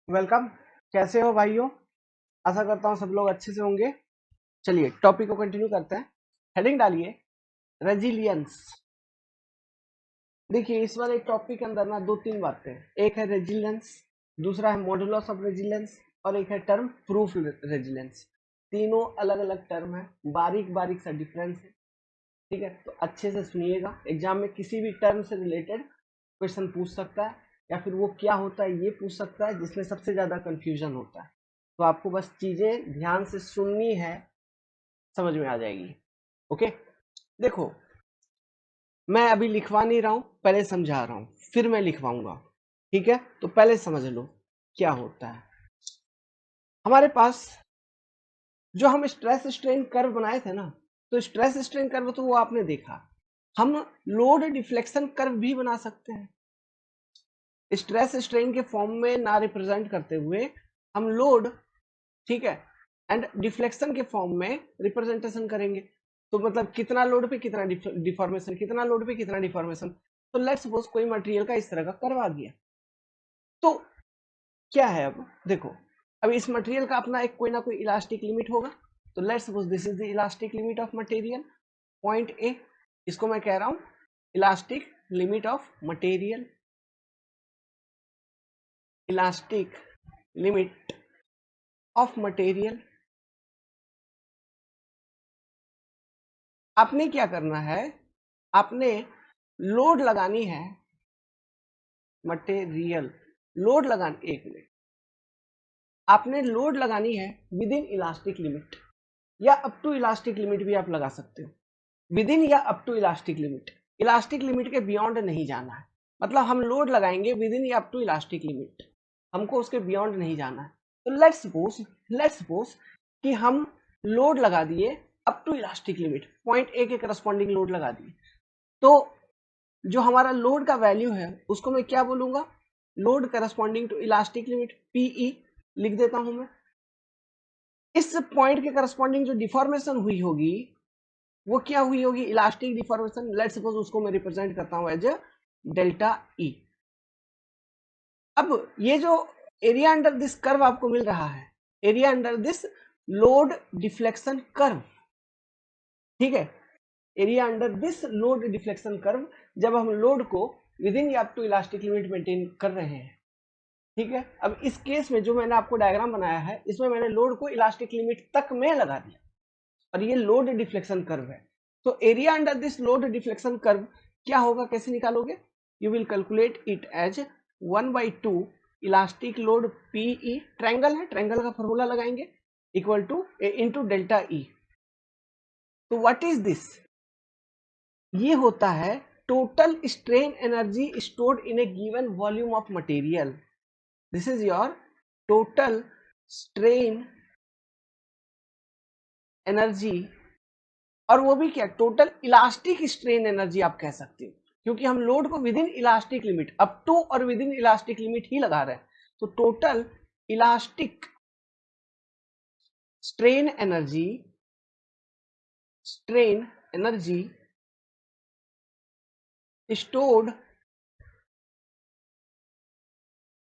Welcome. कैसे हो भाइयों? आशा करता हूँ सब लोग अच्छे से होंगे। चलिए टॉपिक को कंटिन्यू करते हैं। हेडिंग डालिए रेजिलियंस। देखिए इस बार एक टॉपिक के अंदर ना दो तीन बातें हैं। एक है रेजिलियंस, दूसरा है मॉडुलस ऑफ रेजिलियंस और एक है टर्म प्रूफ रेजिलियंस। तीनों अलग अलग टर्म है, बारीक बारीक सा डिफरेंस है। ठीक है, तो अच्छे से सुनिएगा। एग्जाम में किसी भी टर्म से रिलेटेड क्वेश्चन पूछ सकता है या फिर वो क्या होता है ये पूछ सकता है, जिसमें सबसे ज्यादा कंफ्यूजन होता है। तो आपको बस चीजें ध्यान से सुननी है, समझ में आ जाएगी। ओके, देखो मैं अभी लिखवा नहीं रहा हूं, पहले समझा रहा हूं, फिर मैं लिखवाऊंगा। ठीक है, तो पहले समझ लो क्या होता है। हमारे पास जो हम स्ट्रेस स्ट्रेन कर्व बनाए थे ना, तो स्ट्रेस स्ट्रेन कर्व तो वो आपने देखा। हम लोड डिफ्लेक्शन कर्व भी बना सकते हैं। स्ट्रेस स्ट्रेन के फॉर्म में ना रिप्रेजेंट करते हुए हम लोड, ठीक है, एंड डिफ्लेक्शन के फॉर्म में रिप्रेजेंटेशन करेंगे। तो मतलब कितना लोड पे कितना डिफॉर्मेशन, कितना लोड पे कितना डिफॉर्मेशन। तो लेट्स सपोज कोई मटेरियल का इस तरह का कर्व आ गया, तो क्या है, अब देखो, अब इस मटेरियल का अपना एक कोई ना कोई इलास्टिक लिमिट होगा। तो let's suppose this is the elastic limit of material point A. इसको मैं कह रहा हूं elastic limit of material, elastic limit of material. आपने क्या करना है, आपने लोड लगानी है, मटेरियल लोड लगानी, एक मिनट, आपने लोड लगानी है विद इन इलास्टिक लिमिट, या अप टू इलास्टिक लिमिट भी आप लगा सकते हो। विद इन या up to elastic limit, elastic limit के बियॉन्ड नहीं जाना है। मतलब हम लोड लगाएंगे विद इन या अप टू इलास्टिक लिमिट, हमको उसके बियॉन्ड नहीं जाना है। तो लेट्स सपोज कि हम लोड लगा दिए up to elastic limit, point A के करस्पॉन्डिंग लोड लगा दिए। तो जो हमारा लोड का वैल्यू है उसको मैं क्या बोलूंगा, load corresponding to elastic limit, PE लिख देता हूं मैं। इस पॉइंट के करस्पॉन्डिंग जो डिफॉर्मेशन हुई होगी वो क्या हुई होगी, इलास्टिक डिफॉर्मेशन। लेट्स सपोज उसको मैं रिप्रेजेंट करता हूं एज डेल्टा ई। अब ये जो एरिया अंडर दिस कर्व आपको मिल रहा है, area under this load deflection curve, ठीक है, area under this load deflection curve, जब हम लोड को विद इन या up to elastic limit maintain कर रहे हैं। ठीक है, अब इस केस में जो मैंने आपको डायग्राम बनाया है, इसमें मैंने लोड को इलास्टिक लिमिट तक में लगा दिया और ये लोड डिफ्लेक्शन कर्व है। तो area under this load deflection curve क्या होगा, कैसे निकालोगे, you will calculate it as 1/2 elastic load PE, triangle है, ट्रायंगल का फॉर्मूला लगाएंगे, equal to into delta E. तो व्हाट इज दिस, ये होता है total strain energy stored in a given volume of material. This is your total strain energy, और वो भी क्या, टोटल इलास्टिक स्ट्रेन एनर्जी आप कह सकते हो, क्योंकि हम लोड को within elastic limit, up to और विद इन इलास्टिक लिमिट ही लगा रहे हैं। तो total elastic strain energy, strain energy stored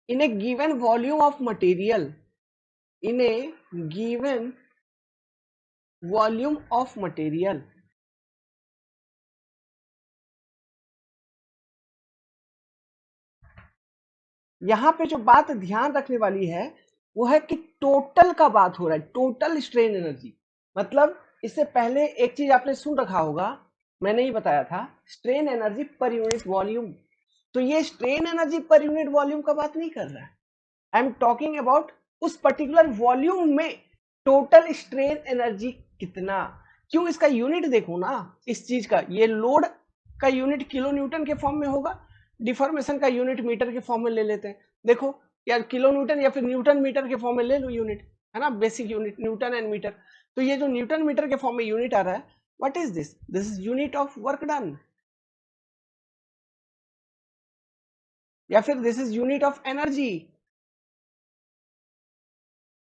in a given volume of material, in a given volume of material। यहां पे जो बात ध्यान रखने वाली है वो है कि टोटल का बात हो रहा है, टोटल स्ट्रेन एनर्जी। मतलब इससे पहले एक चीज आपने सुन रखा होगा, मैंने ही बताया था, strain energy per unit volume. तो ये strain energy per unit volume का बात नहीं कर रहा है, आई एम टॉकिंग अबाउट उस पर्टिकुलर वॉल्यूम में टोटल स्ट्रेन एनर्जी कितना। क्यों, इसका यूनिट देखो ना, इस चीज का, ये लोड का यूनिट किलो न्यूटन के फॉर्म में होगा, डिफॉर्मेशन का यूनिट मीटर के फॉर्म में ले लेते हैं। देखो यार, किलो न्यूटन या फिर न्यूटन मीटर के फॉर्म में ले लो यूनिट, है ना, basic unit newton and metre. तो ये जो न्यूटन मीटर के फॉर्म में यूनिट आ रहा है, what is this, this is unit of work done, या फिर this is unit of energy,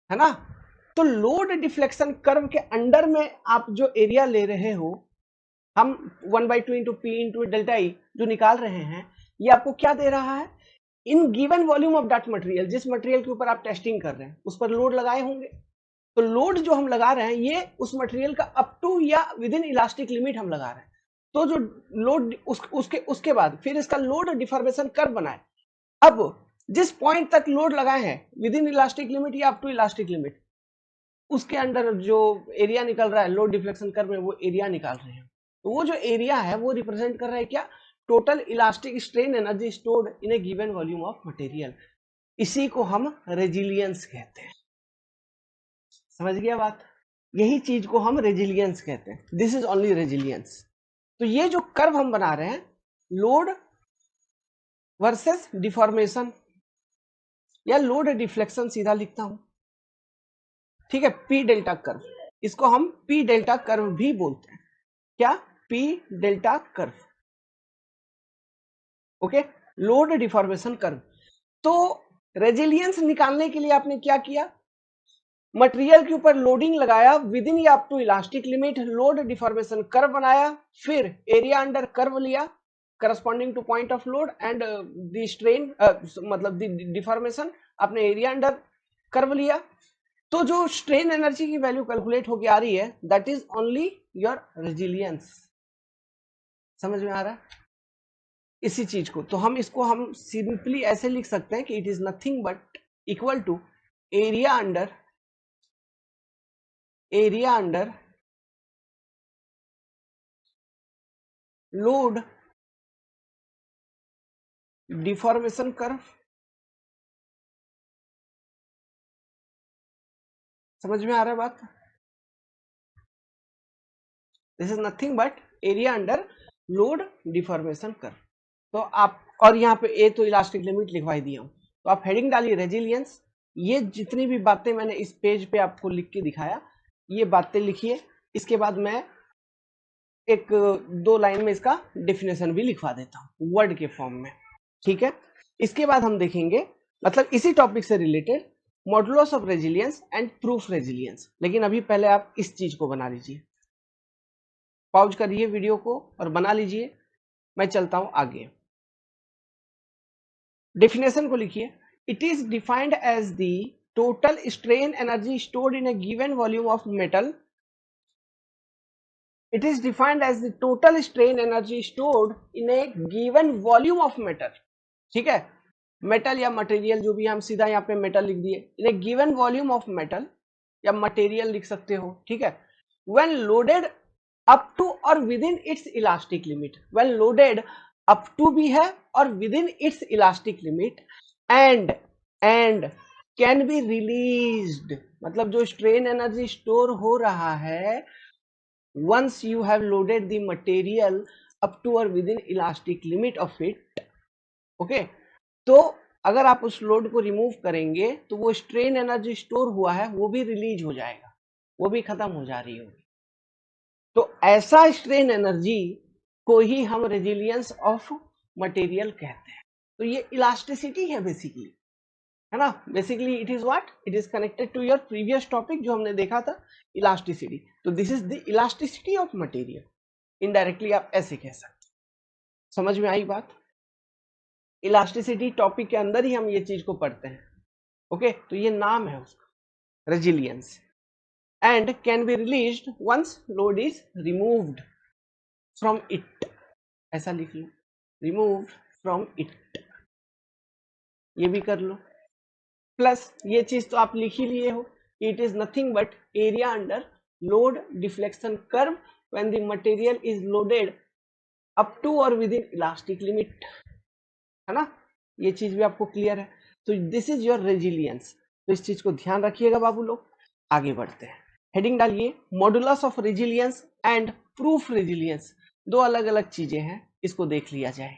है ना। तो लोड डिफ्लेक्शन कर्व के अंडर में आप जो एरिया ले रहे हो, हम 1/2 into P into delta E जो निकाल रहे हैं, ये आपको क्या दे रहा है, in given volume of that material, जिस मटेरियल के ऊपर आप टेस्टिंग कर रहे हैं उस पर लोड लगाए होंगे, तो लोड जो हम लगा रहे हैं ये उस मटेरियल का अप टू या विद इन इलास्टिक लिमिट हम लगा रहे हैं। तो जो लोड उसके बाद फिर इसका लोड डिफॉर्मेशन कर्व बनाए। अब जिस पॉइंट तक लोड लगाए हैं विद इन इलास्टिक लिमिट या अप टू इलास्टिक लिमिट, उसके अंदर जो एरिया निकल रहा है लोड डिफ्लेक्शन कर्व में, वो एरिया निकाल रहे हैं। तो वो जो एरिया है वो रिप्रेजेंट कर रहा है क्या, total elastic strain energy stored in a given volume of material. इसी को हम रेजिलियंस कहते हैं। समझ गया बात, यही चीज को हम रेजिलियंस कहते हैं। This is only resilience. तो ये जो कर्व हम बना रहे हैं, लोड वर्सेस डिफॉर्मेशन या लोड डिफ्लेक्शन सीधा लिखता हूं, ठीक है, पी डेल्टा कर्व, इसको हम पी डेल्टा कर्व भी बोलते हैं। क्या, P delta curve, okay, load deformation curve. तो रेजिलियंस निकालने के लिए आपने क्या किया, मटेरियल के ऊपर लोडिंग लगाया विद इन या up to elastic limit, load deformation curve बनाया, फिर एरिया अंडर कर्व लिया corresponding to point of load and the strain, मतलब द डिफॉर्मेशन, आपने एरिया अंडर कर्व लिया। तो जो स्ट्रेन एनर्जी की वैल्यू कैलकुलेट होके आ रही है, that is only your resilience. समझ में आ रहा है इसी चीज को? तो हम इसको हम सिंपली ऐसे लिख सकते हैं कि it is nothing but equal to area under load deformation curve. समझ में आ रहा है बात? This is nothing but area under load deformation curve. तो आप, और यहाँ पे ए तो इलास्टिक लिमिट लिखवाई दिया हूं, तो आप हेडिंग डालिए रेजिलियंस। ये जितनी भी बातें मैंने इस पेज पे आपको लिख के दिखाया, ये बातें लिखिए। इसके बाद मैं एक 2 लाइन में इसका डेफिनेशन भी लिखवा देता हूं वर्ड के फॉर्म में, ठीक है। इसके बाद हम देखेंगे, मतलब इसी टॉपिक से related, modulus of resilience and proof resilience. लेकिन अभी पहले आप इस चीज को बना लीजिए, पॉज करिए वीडियो को और बना लीजिए। मैं चलता हूं आगे। डेफिनेशन को लिखिए। It is defined as the total strain energy stored in a given volume of metal. It is defined as the total strain energy stored in a given volume of metal। ठीक है, metal या material जो भी, हम सीधा यहाँ पे metal लिख दिए, in a given volume of metal या मटेरियल लिख सकते हो, ठीक है। व्हेन लोडेड अप टू और within its elastic limit, when loaded up to भी है और within its elastic limit, and can be released, मतलब जो स्ट्रेन एनर्जी स्टोर हो रहा है once you have loaded the material up to or within elastic limit of it, okay। तो अगर आप उस लोड को रिमूव करेंगे तो वो स्ट्रेन एनर्जी स्टोर हुआ है वो भी रिलीज हो जाएगा, वो भी खत्म हो जा रही होगी। तो ऐसा स्ट्रेन एनर्जी को ही हम रेजिलियंस ऑफ मटेरियल कहते हैं। तो ये इलास्टिसिटी है बेसिकली, है ना। Basically it is what, it is connected to your previous topic जो हमने देखा था, इलास्टिसिटी। तो this is the elasticity of material, indirectly आप ऐसे कह सकते। समझ में आई बात? इलास्टिसिटी टॉपिक के अंदर ही हम ये चीज को पढ़ते हैं, ओके। तो ये नाम है उसका, resilience. And can be released once load is removed from it, ऐसा लिख लो, रिमूव्ड फ्रॉम इट, ये भी कर लो। प्लस ये चीज तो आप लिख ही लिए हो, it is nothing but area under load deflection curve when the material is loaded up to और विद इन इलास्टिक लिमिट, है ना। ये चीज भी आपको क्लियर है। तो दिस इज योर रेजिलियंस। तो इस चीज को ध्यान रखिएगा बाबू लोग। आगे बढ़ते हैं, हेडिंग डालिए modulus of resilience and proof resilience. दो अलग अलग चीजें हैं, इसको देख लिया जाए।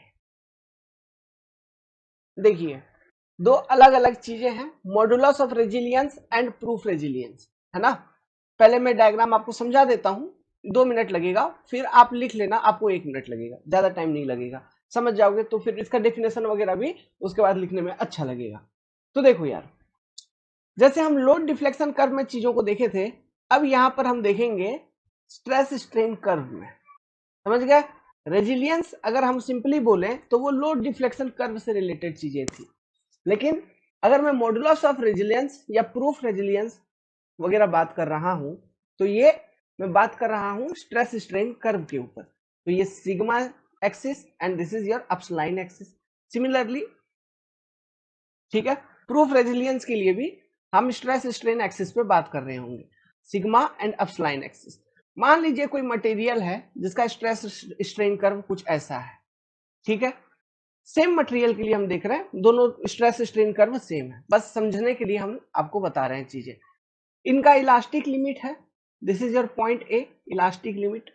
देखिए, दो अलग अलग चीजें हैं, modulus of resilience and proof resilience, है ना। पहले मैं डायग्राम आपको समझा देता हूं, 2 मिनट लगेगा, फिर आप लिख लेना, आपको 1 मिनट लगेगा, ज्यादा टाइम नहीं लगेगा, समझ जाओगे। तो फिर इसका डेफिनेशन वगैरह भी उसके बाद लिखने में अच्छा लगेगा। तो देखो यार, जैसे हम लोड डिफ्लेक्शन कर्व में चीजों को देखे थे, अब यहां पर हम देखेंगे स्ट्रेस स्ट्रेन कर्व में। समझ गए? रेजिलियंस अगर हम सिंपली बोलें तो वो लोड डिफ्लेक्शन कर्व से रिलेटेड चीजें थी, लेकिन अगर मैं मॉडुलस ऑफ रेजिलियंस या प्रूफ रेजिलियंस वगैरह बात कर रहा हूं, तो ये मैं बात कर रहा हूं स्ट्रेस स्ट्रेन कर्व के ऊपर। तो ये sigma axis and this is your upline axis. Similarly, ठीक है, प्रूफ रेजिलियंस के लिए भी हम स्ट्रेस स्ट्रेन एक्सिस पे बात कर रहे होंगे, सिग्मा एंड अपलाइन एक्सिस। मान लीजिए कोई मटेरियल है जिसका स्ट्रेस स्ट्रेन कर्व कुछ ऐसा है, ठीक है, सेम मटेरियल के लिए हम देख रहे हैं, दोनों स्ट्रेस स्ट्रेन कर्व सेम है, बस समझने के लिए हम आपको बता रहे हैं चीजें। इनका इलास्टिक लिमिट है, this is your point A elastic limit,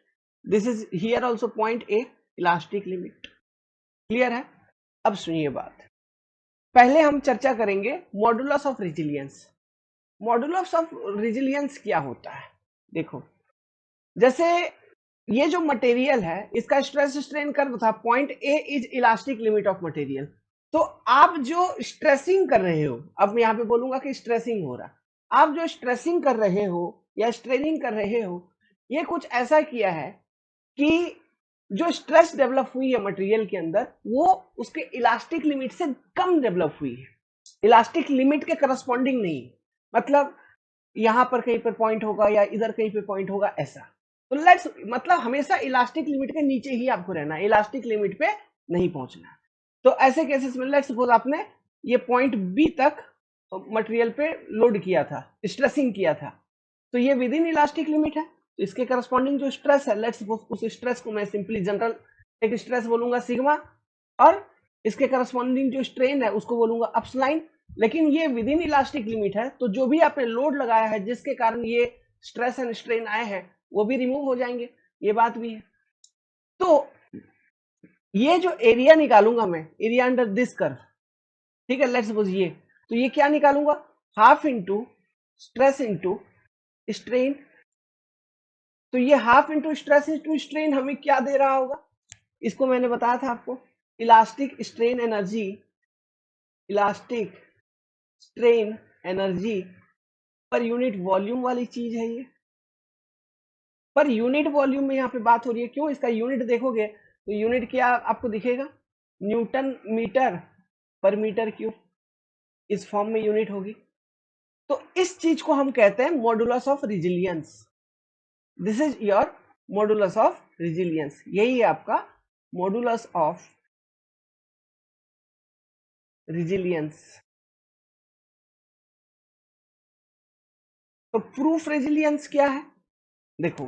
this is here also point A elastic limit. Clear है? अब सुनिए बात, पहले हम चर्चा करेंगे modulus of resilience. Modulus of resilience क्या होता है? देखो, जैसे ये जो मटेरियल है इसका स्ट्रेस स्ट्रेन कर्व था, point A is elastic limit of material. तो आप जो स्ट्रेसिंग कर रहे हो, अब यहाँ पे बोलूंगा कि स्ट्रेसिंग हो रहा, आप जो स्ट्रेसिंग कर रहे हो या स्ट्रेनिंग कर रहे हो, ये कुछ ऐसा किया है कि जो स्ट्रेस डेवलप हुई है मटेरियल के अंदर वो उसके इलास्टिक लिमिट से कम डेवलप हुई है, इलास्टिक लिमिट के करस्पॉन्डिंग नहीं। मतलब यहां पर कहीं पर पॉइंट होगा या इधर कहीं पे पॉइंट होगा ऐसा। तो लेट्स मतलब हमेशा इलास्टिक लिमिट के नीचे ही आपको रहना है, इलास्टिक लिमिट पे नहीं पहुंचना। तो ऐसे केसेस में लेट्स सपोज आपने ये पॉइंट बी तक मटेरियल पे लोड किया था, स्ट्रेसिंग किया था, तो ये विद इन इलास्टिक लिमिट है, तो इसके करस्पॉन्डिंग जो स्ट्रेस है, लेट्स सपोज उस स्ट्रेस को मैं सिंपली जनरल एक स्ट्रेस बोलूंगा सिग्मा, और इसके करस्पॉन्डिंग जो स्ट्रेन है उसको बोलूंगा अपलाइन। लेकिन ये विद इन इलास्टिक लिमिट है, तो जो भी आपने लोड लगाया है जिसके कारण ये स्ट्रेस एंड स्ट्रेन आए हैं वो भी रिमूव हो जाएंगे, ये बात भी है। तो ये जो एरिया निकालूंगा मैं, एरिया अंडर दिस कर्व, ठीक है, लेट्स सपोज ये, तो ये क्या निकालूंगा, half into stress into strain. तो ये half into stress into strain हमें क्या दे रहा होगा, इसको मैंने बताया था आपको, elastic strain energy, elastic strain energy per unit volume वाली चीज है ये। पर यूनिट वॉल्यूम में यहाँ पे बात हो रही है, क्यों, इसका यूनिट देखोगे तो यूनिट क्या आपको दिखेगा, न्यूटन मीटर पर मीटर क्यूब, इस फॉर्म में यूनिट होगी। तो इस चीज को हम कहते हैं modulus of resilience. This is your modulus of resilience, यही है आपका मॉडुलस ऑफ रेजिलियंस। तो प्रूफ रेजिलियंस क्या है? देखो,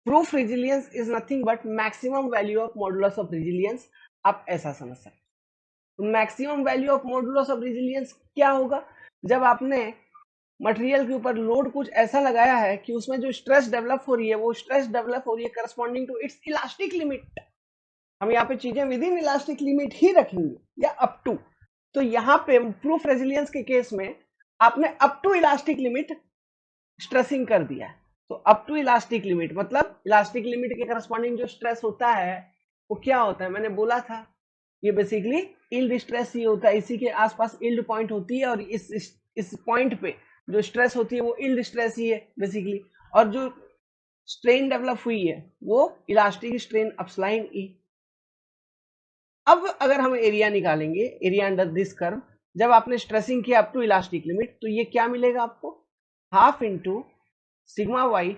proof resilience is nothing but maximum value of modulus of resilience. आप ऐसा समझ सकते हो, maximum value of modulus of resilience क्या होगा, जब आपने मटेरियल के ऊपर लोड कुछ ऐसा लगाया है कि उसमें जो स्ट्रेस डेवलप हो रही है वो स्ट्रेस डेवलप हो रही है corresponding to its elastic limit. हम यहाँ पे चीजें विद इन इलास्टिक लिमिट ही रखेंगे या अप टू। तो यहाँ पे प्रूफ रेजिलियंस के केस में आपने up to elastic limit stressing कर दिया है। तो अप टू इलास्टिक लिमिट मतलब इलास्टिक लिमिट के करस्पॉन्डिंग जो स्ट्रेस होता है वो क्या होता है, मैंने बोला था ये बेसिकली यील्ड स्ट्रेस ही होता है, इसी के आसपास यील्ड पॉइंट होती है, और इस पॉइंट पे जो स्ट्रेस होती है वो यील्ड स्ट्रेस ही है बेसिकली, और जो स्ट्रेन डेवलप हुई है वो इलास्टिक स्ट्रेन अपलाइन ई। अब अगर हम एरिया निकालेंगे, एरिया अंडर दिस कर्व, जब आपने स्ट्रेसिंग किया अप टू इलास्टिक लिमिट, तो ये क्या मिलेगा आपको, half into sigma Y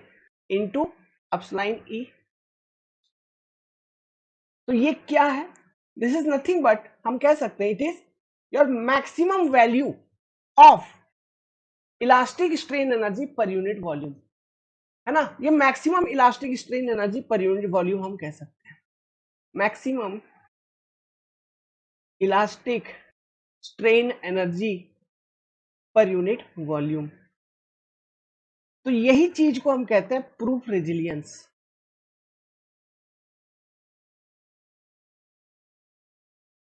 into epsilon E. तो ये क्या है, दिस इज नथिंग बट हम कह सकते हैं it is your maximum value of elastic strain energy per unit volume, है ना, ये maximum elastic strain energy per unit volume हम कह सकते हैं, maximum elastic strain energy per unit volume. तो यही चीज को हम कहते हैं प्रूफ रेजिलियंस।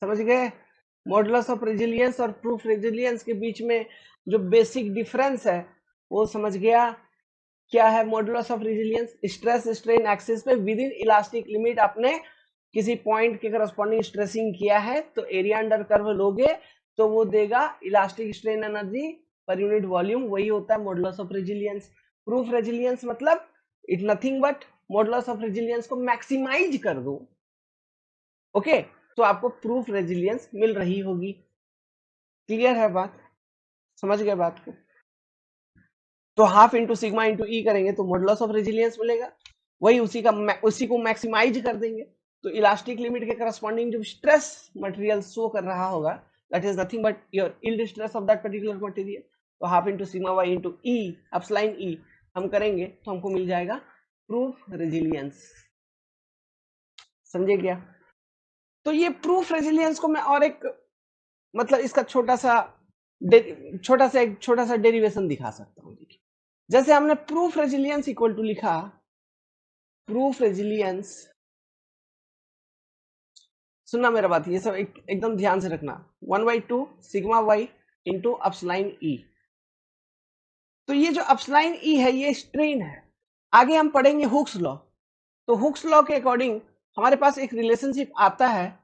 समझ गए, मॉडुलस ऑफ रेजिलियंस और प्रूफ रेजिलियंस के बीच में जो बेसिक डिफरेंस है वो समझ गया। क्या है modulus of resilience, stress strain axis पे विद इन इलास्टिक लिमिट आपने किसी पॉइंट के करस्पॉन्डिंग स्ट्रेसिंग किया है, तो एरिया अंडर कर्व लोगे तो वो देगा elastic strain energy per unit volume, वही होता है modulus of resilience. Proof resilience मतलब it nothing but modulus of resilience को मैक्सिमाइज कर दो, ओके, तो आपको प्रूफ रेजिलियंस मिल रही होगी। क्लियर है बात, समझ गए बात को? तो हाफ इंटू सिग्मा इंटू ई करेंगे तो मॉडुलस ऑफ रेजिलियंस मिलेगा, वही उसी को मैक्सिमाइज कर देंगे तो इलास्टिक लिमिट के करस्पॉन्डिंग जो स्ट्रेस मटेरियल शो कर रहा होगा that is nothing but your yield stress of that particular material. तो half into sigma Y into E epsilon E हम करेंगे तो हमको मिल जाएगा प्रूफ रेजिलियंस। समझे क्या? तो ये प्रूफ रेजिलियंस को मैं और एक मतलब इसका छोटा सा डेरिवेशन दिखा सकता हूँ। देखिए जैसे हमने प्रूफ रेजिलियंस इक्वल टू लिखा, प्रूफ रेजिलियंस, सुनना मेरा बात, ये सब एकदम ध्यान से रखना, 1/2 सिग्मा वाई इंटू अपस्लाइन ई। तो ये जो अपस्लाइन ई है ये स्ट्रेन है। आगे हम पढ़ेंगे हुक्स लॉ, तो हुक्स लॉ के अकॉर्डिंग हमारे पास एक रिलेशनशिप आता है,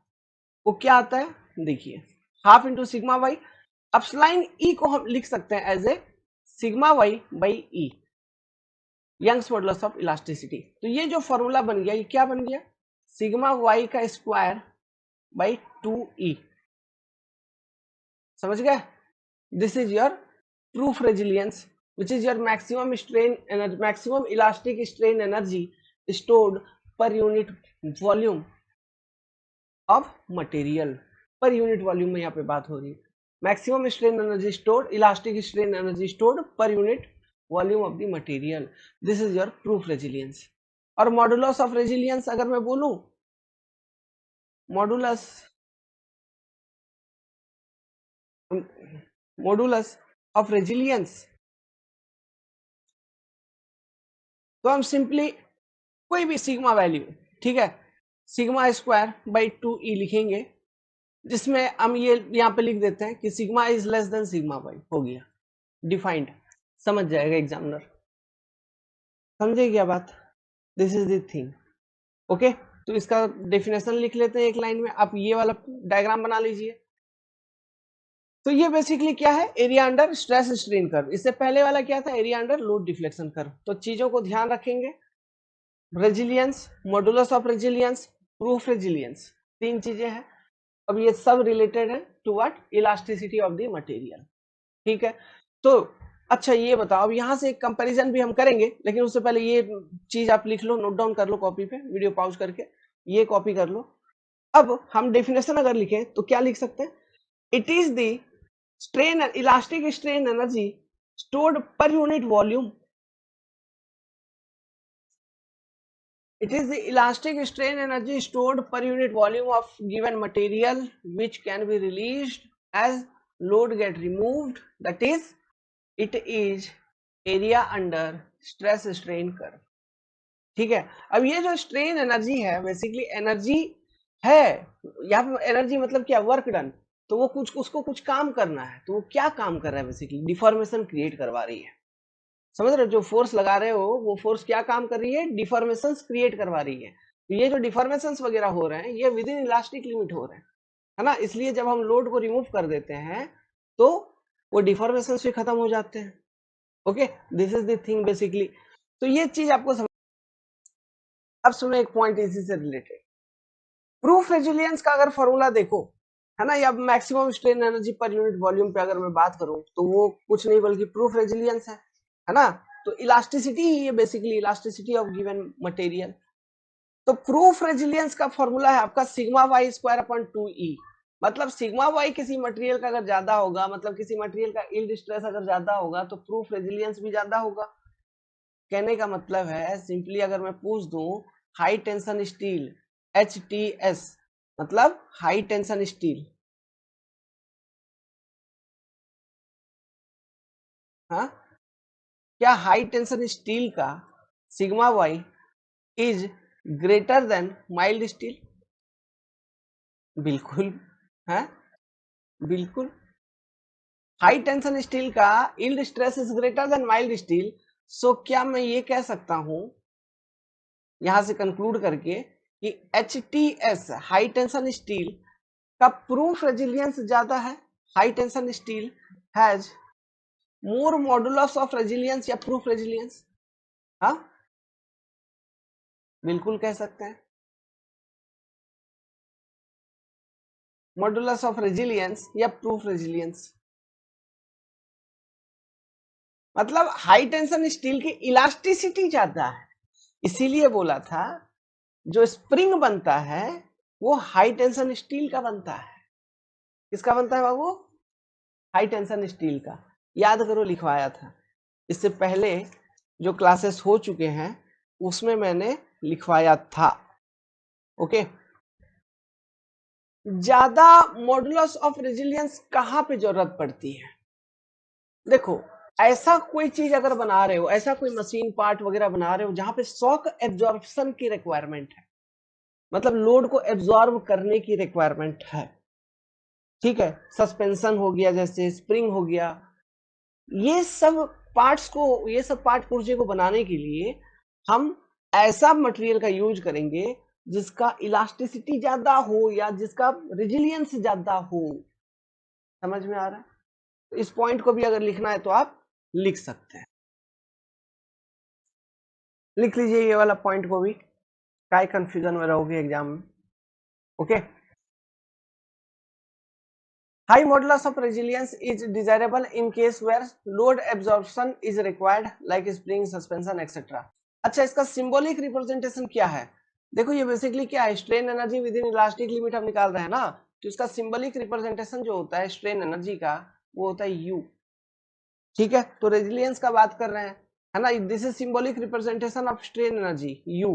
वो क्या आता है देखिए, half into sigma y, epsilon e को हम लिख सकते हैं as a sigma Y by e, Young's modulus of elasticity. तो ये जो फॉर्मूला बन गया ये क्या बन गया, सिग्मा वाई का स्क्वायर बाई 2e। समझ गए? This is your proof resilience which is your maximum strain energy, maximum elastic strain energy stored per unit volume of material। पर यूनिट वॉल्यूम में यहाँ पे बात हो रही है, maximum strain energy stored, elastic strain energy stored पर unit volume of the material. This is your proof resilience. और मॉडुलस ऑफ रेजिलियंस अगर मैं बोलूं, मॉडुलस मॉडुलस ऑफ रेजिलियंस, तो हम सिंपली कोई भी सिग्मा वैल्यू, ठीक है, सिग्मा स्क्वायर बाई 2e लिखेंगे, जिसमें हम ये यहाँ पे लिख देते हैं कि sigma is less than sigma y, हो गया डिफाइंड, समझ जाएगा एग्जामिनर। समझे क्या बात? This is the thing. Okay, तो इसका डेफिनेशन लिख लेते हैं एक लाइन में, आप ये वाला डायग्राम बना लीजिए। तो ये बेसिकली क्या है, area under stress strain curve. इससे पहले वाला क्या था, area under load deflection curve. तो चीजों को ध्यान रखेंगे, resilience, modulus of resilience, proof resilience, तीन चीजें हैं। अब ये सब रिलेटेड है to what, elasticity of the material. ठीक है, तो अच्छा ये बताओ, अब यहाँ से एक कंपैरिजन भी हम करेंगे, लेकिन उससे पहले ये चीज आप लिख लो, नोट डाउन कर लो कॉपी पे, वीडियो पॉज करके ये कॉपी कर लो। अब हम डेफिनेशन अगर लिखें तो क्या लिख सकते हैं, it is the strain elastic strain energy stored पर unit volume, it is the elastic strain energy stored per unit volume of given material which can be released as load get removed, that is it is area under stress strain curve। ठीक है, अब ये जो strain energy है basically energy है, यहाँ पे energy मतलब क्या, वर्क डन। तो वो कुछ उसको कुछ काम करना है, तो वो क्या काम कर रहा है, बेसिकली डिफॉर्मेशन क्रिएट करवा रही है। समझ रहे हो, जो फोर्स लगा रहे हो वो फोर्स क्या काम कर रही है, डिफॉर्मेशंस क्रिएट करवा रही है। तो ये जो डिफॉर्मेशंस वगैरह हो रहे हैं ये विद इन इलास्टिक लिमिट हो रहे हैं, है ना, इसलिए जब हम लोड को रिमूव कर देते हैं तो वो डिफॉर्मेशंस भी खत्म हो जाते हैं। Okay, this is the thing basically. तो ये चीज आपको समझ। अब सुनो एक पॉइंट इसी से रिलेटेड, प्रूफ रेजिलियंस का अगर फॉर्मूला देखो, है ना, या maximum strain energy per unit volume पे अगर मैं बात करूं तो वो कुछ नहीं बल्कि प्रूफ रेजिलियंस है ना। तो इलास्टिसिटी ही है basically, elasticity of given material. तो प्रूफ रेजिलियंस का फॉर्मूला है आपका sigma y square upon 2e। मतलब सिग्मा वाई किसी मटेरियल का अगर ज्यादा होगा, मतलब किसी मटेरियल का यील्ड स्ट्रेस अगर ज्यादा होगा तो प्रूफ रेजिलियंस भी ज्यादा होगा। कहने का मतलब है सिंपली अगर मैं पूछ दूं हाई टेंशन स्टील HTS मतलब हाई टेंशन स्टील, हाँ, क्या हाई टेंशन स्टील का sigma Y is greater than mild steel? बिल्कुल है, बिल्कुल। हाई टेंशन स्टील का yield stress is greater than mild steel. So क्या मैं ये कह सकता हूं यहां से कंक्लूड करके कि HTS हाई टेंशन स्टील का प्रूफ रेजिलियंस ज्यादा है, high tension steel has more modulus of resilience या प्रूफ रेजिलियंस? हाँ, बिल्कुल कह सकते हैं, मॉडुलस ऑफ रेजिलियंस या प्रूफ रेजिलियंस। मतलब हाई टेंशन स्टील की इलास्टिसिटी ज्यादा है, इसीलिए बोला था जो स्प्रिंग बनता है वो हाई टेंशन स्टील का बनता है। किसका बनता है बाबू? हाई टेंशन स्टील का। याद करो, लिखवाया था इससे पहले, जो क्लासेस हो चुके हैं उसमें मैंने लिखवाया था। ओके, ज्यादा मॉडुलस ऑफ रेजिलियंस कहां पे जरूरत पड़ती है? देखो, ऐसा कोई चीज अगर बना रहे हो, ऐसा कोई मशीन पार्ट वगैरह बना रहे हो जहां पे शॉक एब्जॉर्प्शन की रिक्वायरमेंट है, मतलब लोड को एब्जॉर्ब करने की रिक्वायरमेंट है, ठीक है, सस्पेंशन हो गया, जैसे स्प्रिंग हो गया, ये सब पार्ट्स को, ये सब पार्ट पुर्जे को बनाने के लिए हम ऐसा मटेरियल का यूज करेंगे जिसका इलास्टिसिटी ज्यादा हो या जिसका रेजिलियंस ज्यादा हो। समझ में आ रहा है? तो इस पॉइंट को भी अगर लिखना है तो आप लिख सकते हैं, लिख लीजिए ये वाला पॉइंट को भी, काय कंफ्यूजन में रहोगे एग्जाम में। Okay, high modulus of resilience is desirable in case where load absorption is required like spring, suspension etcetera. अच्छा, इसका सिंबॉलिक रिप्रेजेंटेशन क्या है? देखो, ये बेसिकली क्या है, strain energy with in elastic limit हम निकाल रहे हैं ना, तो इसका सिंबॉलिक रिप्रेजेंटेशन जो होता है स्ट्रेन एनर्जी का, वो होता है यू। ठीक है, तो रेजिलियंस का बात कर रहे हैं, है ना, this is symbolic representation of strain energy you.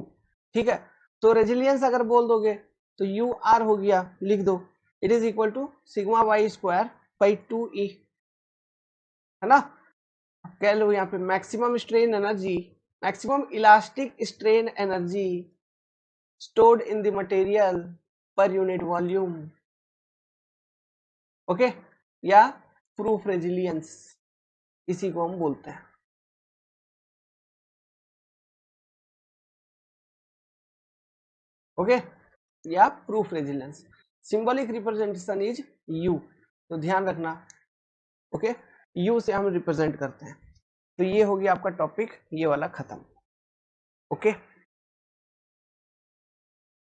ठीक है, तो रेजिलियंस अगर बोल दोगे तो यू आर हो गया, लिख दो, it is equal to sigma y square by 2e, है ना। कह लो यहाँ पे maximum strain energy, maximum elastic strain energy stored in the material per unit volume। Okay, या प्रूफ रेजिलियंस इसी को हम बोलते हैं। ओके, या proof resilience, symbolic representation is U, तो ध्यान रखना। ओके, यू से हम रिप्रेजेंट करते हैं। तो ये हो गया आपका टॉपिक, ये वाला खत्म। ओके,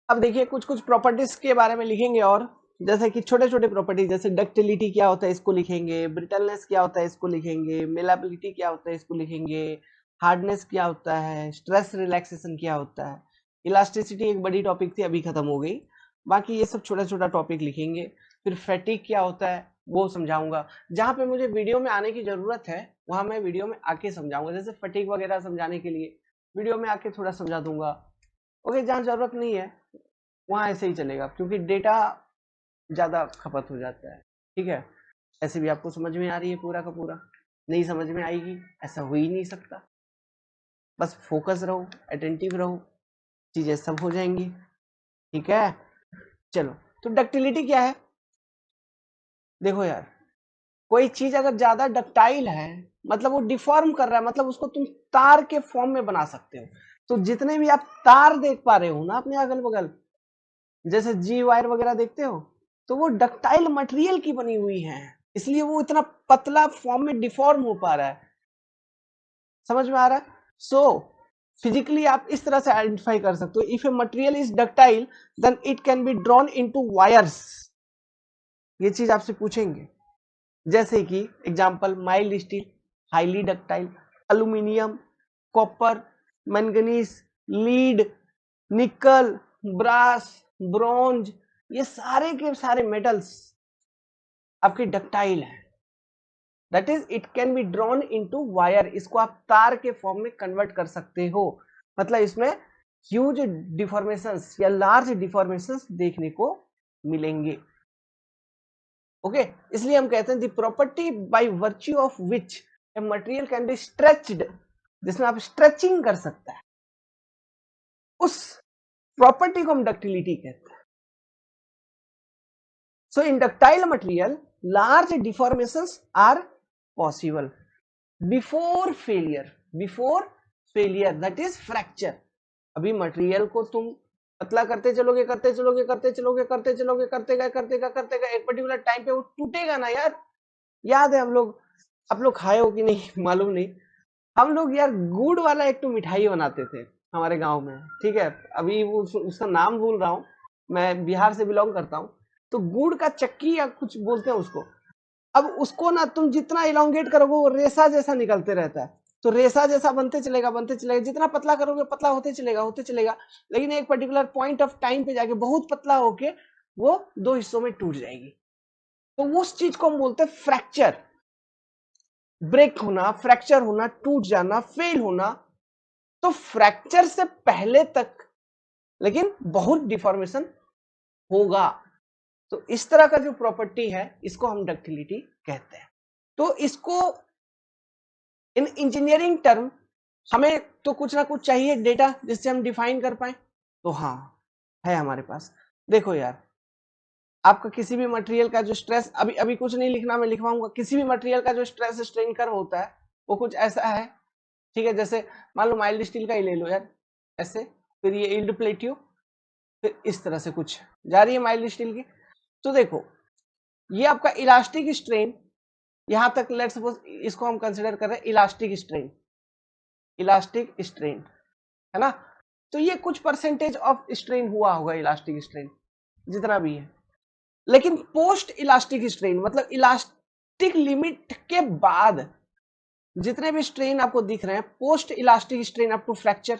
अब देखिए कुछ कुछ प्रॉपर्टीज के बारे में लिखेंगे, और जैसे कि छोटे छोटे प्रॉपर्टीज, जैसे डक्टिलिटी क्या होता है इसको लिखेंगे, ब्रिटलनेस क्या होता है इसको लिखेंगे, मेलाबिलिटी क्या होता है इसको लिखेंगे, हार्डनेस क्या होता है, स्ट्रेस रिलैक्सेशन क्या होता है, इलास्टिसिटी एक बड़ी टॉपिक थी, अभी खत्म हो गई। बाकी ये सब छोटा छोटा टॉपिक लिखेंगे। फिर फैटिक क्या होता है वो समझाऊंगा, जहां पे मुझे वीडियो में आने की जरूरत है वहां मैं वीडियो में आके समझाऊंगा, जैसे फैटिक वगैरह समझाने के लिए वीडियो में आके थोड़ा समझा दूंगा। ओके, जहां जरूरत नहीं है वहां ऐसे ही चलेगा, क्योंकि डेटा ज्यादा खपत हो जाता है। ठीक है, ऐसे भी आपको समझ में आ रही है पूरा का पूरा, नहीं समझ में आएगी ऐसा हो ही नहीं सकता। बस फोकस रहो, अटेंटिव रहो, चीजें सब हो जाएंगी। ठीक है, चलो, तो डक्टिलिटी क्या है? देखो यार, कोई चीज अगर ज्यादा डक्टाइल है, मतलब वो डिफॉर्म कर रहा है, मतलब उसको तुम तार के फॉर्म में बना सकते हो। तो जितने भी आप तार देख पा रहे हो ना अपने अगल बगल, जैसे जी वायर वगैरह देखते हो, तो वो डक्टाइल मटेरियल की बनी हुई है, इसलिए वो इतना पतला फॉर्म में डिफॉर्म हो पा रहा है। समझ में आ रहा है? सो फिजिकली आप इस तरह से आइडेंटिफाई कर सकते हो, if a material is ductile then it can be drawn into wires. ये चीज आपसे पूछेंगे, जैसे कि example mild steel highly ductile, aluminium, copper, manganese, lead, nickel, brass, bronze, ये सारे के सारे मेटल्स आपके डक्टाइल है। That is it can be drawn into wire, इसको आप तार के फॉर्म में कन्वर्ट कर सकते हो, मतलब इसमें ह्यूज डिफॉर्मेशंस या लार्ज डिफॉर्मेशंस देखने को मिलेंगे। ओके, इसलिए हम कहते हैं the property by virtue of which a material can be stretched, जिसमें आप स्ट्रेचिंग कर सकता है, उस प्रॉपर्टी को हम डक्टिलिटी कहते हैं। So in ductile material, large deformations are possible before failure, before failure, that is fracture। अभी मटेरियल को तुम पतला करते चलोगे करते चलोगे करते चलोगे करते चलोगे करते गए करते गए करते गए, एक पर्टिकुलर टाइम पे वो टूटेगा ना यार। याद है हम लोग, आप लोग खाए हो कि नहीं मालूम नहीं, हम लोग यार गुड़ वाला एक तो मिठाई बनाते थे हमारे गांव में। ठीक है, अभी वो उसका नाम भूल रहा हूँ, मैं बिहार से बिलोंग करता हूँ, तो गुड़ का चक्की या कुछ बोलते हैं उसको, अब उसको ना तुम जितना इलोंगेट करोगे वो रेसा जैसा निकलते रहता है, तो रेसा जैसा बनते चलेगा, जितना पतला करोगे पतला होते चलेगा, लेकिन एक पर्टिकुलर पॉइंट ऑफ टाइम पे जाके बहुत पतला होके वो दो हिस्सों में टूट जाएगी। तो उस चीज को हम बोलते हैं फ्रैक्चर, ब्रेक होना, फ्रैक्चर होना, टूट जाना, फेल होना। तो फ्रैक्चर से पहले तक लेकिन बहुत डिफॉर्मेशन होगा। तो इस तरह का जो प्रॉपर्टी है इसको हम डक्टिलिटी कहते हैं। तो इसको इन इंजीनियरिंग टर्म हमें तो कुछ ना कुछ चाहिए डेटा जिससे हम डिफाइन कर पाए। तो हाँ है हमारे पास। देखो यार, आपका किसी भी मटेरियल का जो स्ट्रेस, अभी अभी कुछ नहीं लिखना, मैं लिखवाऊंगा, किसी भी मटेरियल का जो स्ट्रेस स्ट्रेन कर्व होता है वो कुछ ऐसा है, ठीक है। जैसे मान लो माइल्ड स्टील का ही ले लो यार, ऐसे, फिर ये यील्ड प्लेट्यू, फिर इस तरह से कुछ जा रही है माइल्ड स्टील की। तो देखो ये आपका इलास्टिक स्ट्रेन, यहां तक लेट्स सपोज इसको हम कंसिडर कर रहे हैं इलास्टिक स्ट्रेन, है ना। तो ये कुछ परसेंटेज ऑफ स्ट्रेन हुआ होगा, इलास्टिक स्ट्रेन जितना भी है। लेकिन पोस्ट इलास्टिक स्ट्रेन मतलब इलास्टिक लिमिट के बाद जितने भी स्ट्रेन आपको दिख रहे हैं, post elastic strain up to fracture,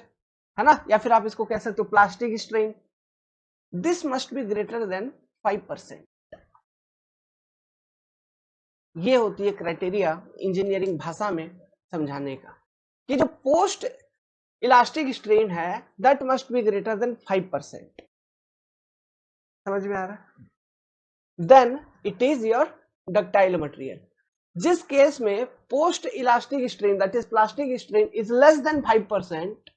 है ना, या फिर आप इसको कह सकते हो plastic strain, this must be greater than 5%। ये होती है क्राइटेरिया इंजीनियरिंग भाषा में समझाने का, कि जो पोस्ट इलास्टिक स्ट्रेन है that must be greater than 5%। समझ में आ रहा है? Then it is your ductile material. जिस केस में post elastic strain that is plastic strain is less than 5%,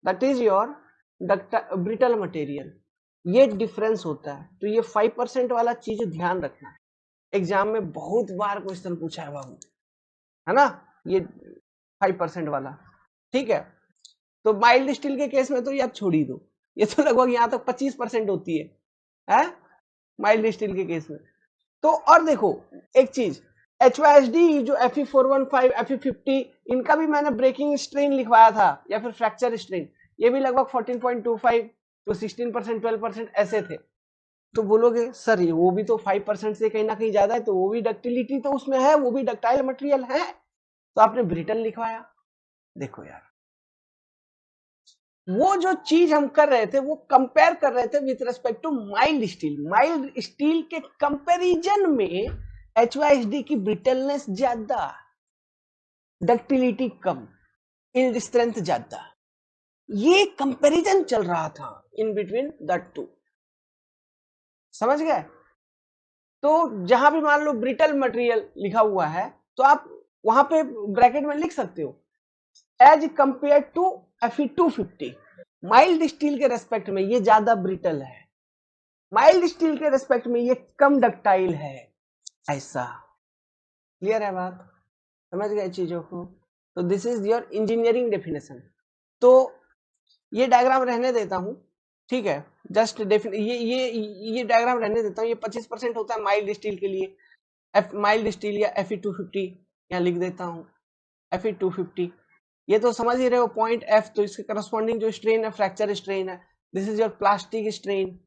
that is your brittle material. ये डिफरेंस होता है। तो ये 5% वाला चीज ध्यान रखना, एग्जाम में बहुत बार क्वेश्चन पूछा है बाबू, है ना, ये 5% वाला, ठीक है। तो माइल्ड स्टील के केस में तो ये आप छोड़ ही दो, ये तो लगभग यहां तक 25% होती है माइल्ड स्टील के केस में। तो और देखो एक चीज, HYSD जो Fe415 Fe50 इनका भी मैंने ब्रेकिंग स्ट्रेन लिखवाया था या फिर फ्रैक्चर स्ट्रेन, ये भी लगभग 14.25 तो 16% 12% ऐसे थे। तो बोलोगे सर ये वो भी तो 5% से कहीं ना कहीं ज्यादा है, तो वो भी डक्टिलिटी तो उसमें है, वो भी डक्टाइल मटेरियल है, तो आपने ब्रिटल लिखवाया। देखो यार, वो जो चीज हम कर रहे थे वो कंपेयर कर रहे थे with respect to mild steel. Mild steel के कंपैरिजन में HYSD की ब्रिटलनेस ज्यादा, डक्टिलिटी कम, यील्ड स्ट्रेंथ ज्यादा। ये कंपैरिजन चल रहा था इन बिटवीन द टू। समझ गए? तो जहां भी मान लो ब्रिटल मटेरियल लिखा हुआ है तो आप वहां पे ब्रैकेट में लिख सकते हो as compare to Fe250। Mild steel के रेस्पेक्ट में ये ज्यादा ब्रिटल है, माइल्ड स्टील के रेस्पेक्ट में ये कम डक्टाइल है, ऐसा। क्लियर है बात? समझ गए चीजों को? तो this is your engineering definition. तो ये डायग्राम रहने देता हूं, ठीक है। जस्ट ये डायग्राम रहने देता हूं। ये 25% होता है माइल्ड स्टील के लिए, माइल्ड स्टील या Fe250 यहाँ लिख देता हूं, Fe250। ये तो समझ ही रहे हो पॉइंट F, तो इसके करस्पॉन्डिंग जो स्ट्रेन है फ्रैक्चर स्ट्रेन है। This is your plastic strain,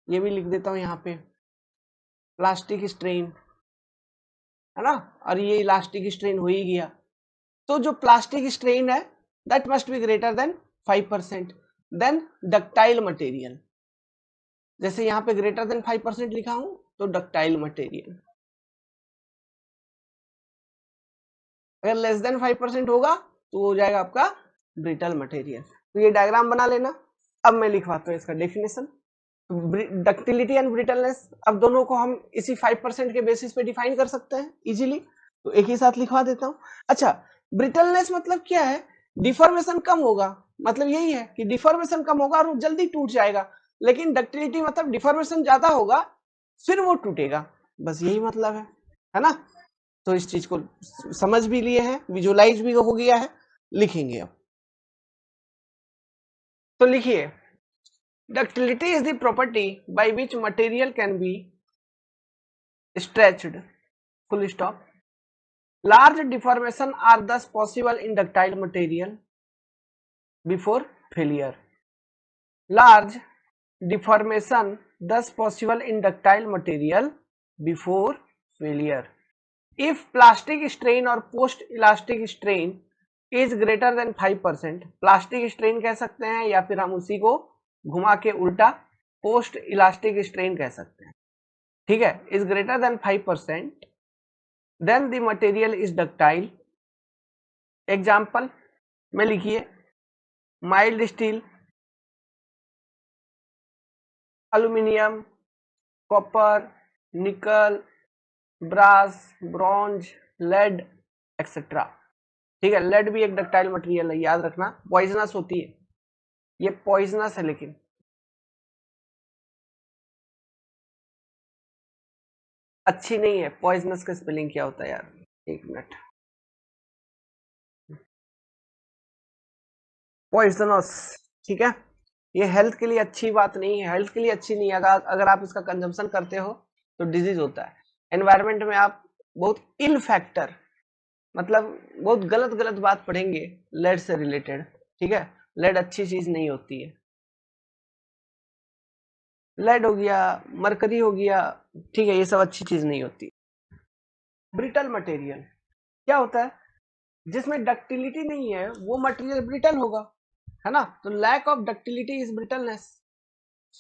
ये भी लिख देता हूं यहाँ पे, प्लास्टिक स्ट्रेन, है ना। और ये इलास्टिक स्ट्रेन हो ही गया। तो जो प्लास्टिक स्ट्रेन है that must be greater than 5%। Then ductile material, जैसे यहाँ पे ग्रेटर देन 5% लिखा हूं तो डक्टाइल मटेरियल। अगर लेस देन 5% होगा तो हो जाएगा आपका ब्रिटल मटेरियल। तो ये डायग्राम बना लेना। अब मैं लिखवाता हूँ इसका डेफिनेशन। डक्टिलिटी एंड ब्रिटलनेस, अब दोनों को हम इसी 5% के बेसिस पे डिफाइन कर सकते हैं इजीली, तो एक ही साथ लिखवा देता हूं। अच्छा, ब्रिटलनेस मतलब क्या है? डिफॉर्मेशन कम होगा, मतलब यही है कि डिफॉर्मेशन कम होगा और वो जल्दी टूट जाएगा। लेकिन डक्टिलिटी मतलब डिफॉर्मेशन ज्यादा होगा फिर वो टूटेगा, बस यही मतलब है ना। तो इस चीज को समझ भी लिए हैं, विजुअलाइज भी हो गया है, लिखेंगे अब। तो लिखिए, ductility is the property by which material can be stretched, full stop. Large deformation are thus possible in ductile material before failure. Large deformation thus possible in ductile material before failure. If plastic strain और post elastic strain is greater than 5%, plastic strain कह सकते हैं या फिर हम उसी को घुमा के उल्टा पोस्ट इलास्टिक स्ट्रेन कह सकते हैं, ठीक है, is greater than 5%, then the material is ductile. Example में लिखिए, mild steel, aluminium, copper, nickel, brass, bronze, lead etcetera. ठीक है, लेड भी एक डक्टाइल मटेरियल है, याद रखना, पॉइजनस होती है, ये पॉइजनस है, लेकिन अच्छी नहीं है। पॉइजनस का स्पेलिंग क्या होता है यार, एक मिनट, पॉइजनस, ठीक है, ये हेल्थ के लिए अच्छी बात नहीं है, हेल्थ के लिए अच्छी नहीं है। अगर आप इसका कंजम्पशन करते हो तो डिजीज होता है। एनवायरमेंट में आप बहुत इल फैक्टर, मतलब बहुत गलत गलत बात पढ़ेंगे लेड से रिलेटेड, ठीक है, लेड अच्छी चीज नहीं होती है। लेड हो गया, मरकरी हो गया, ठीक है, ये सब अच्छी चीज नहीं होती। ब्रिटल मटेरियल क्या होता है, जिसमें डक्टिलिटी नहीं है वो मटेरियल ब्रिटल होगा, है ना, तो lack of ductility is brittleness.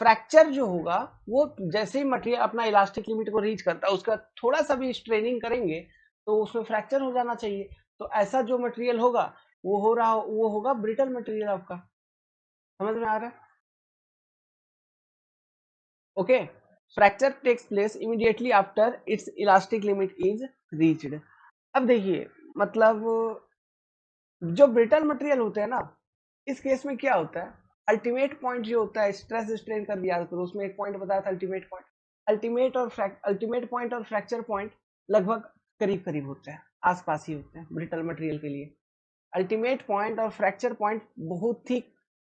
Fracture जो होगा वो जैसे ही मटेरियल अपना इलास्टिक लिमिट को रीच करता है, उसका थोड़ा सा भी स्ट्रेनिंग करेंगे तो उसमें फ्रैक्चर हो जाना चाहिए। तो ऐसा जो मटेरियल होगा वो होगा ब्रिटल मटेरियल आपका। समझ में आ रहा है? Okay, fracture takes place immediately after its elastic limit is reached. अब देखिए, मतलब जो ब्रिटल मटेरियल होते हैं ना, इस केस में क्या होता है, अल्टीमेट पॉइंट जो होता है, स्ट्रेस स्ट्रेन का याद करो, उसमें एक पॉइंट बताया था अल्टीमेट पॉइंट। अल्टीमेट पॉइंट और फ्रैक्चर पॉइंट लगभग करीब करीब होते हैं, आसपास ही होते हैं ब्रिटल मटेरियल के लिए। अल्टीमेट पॉइंट और फ्रैक्चर पॉइंट बहुत ही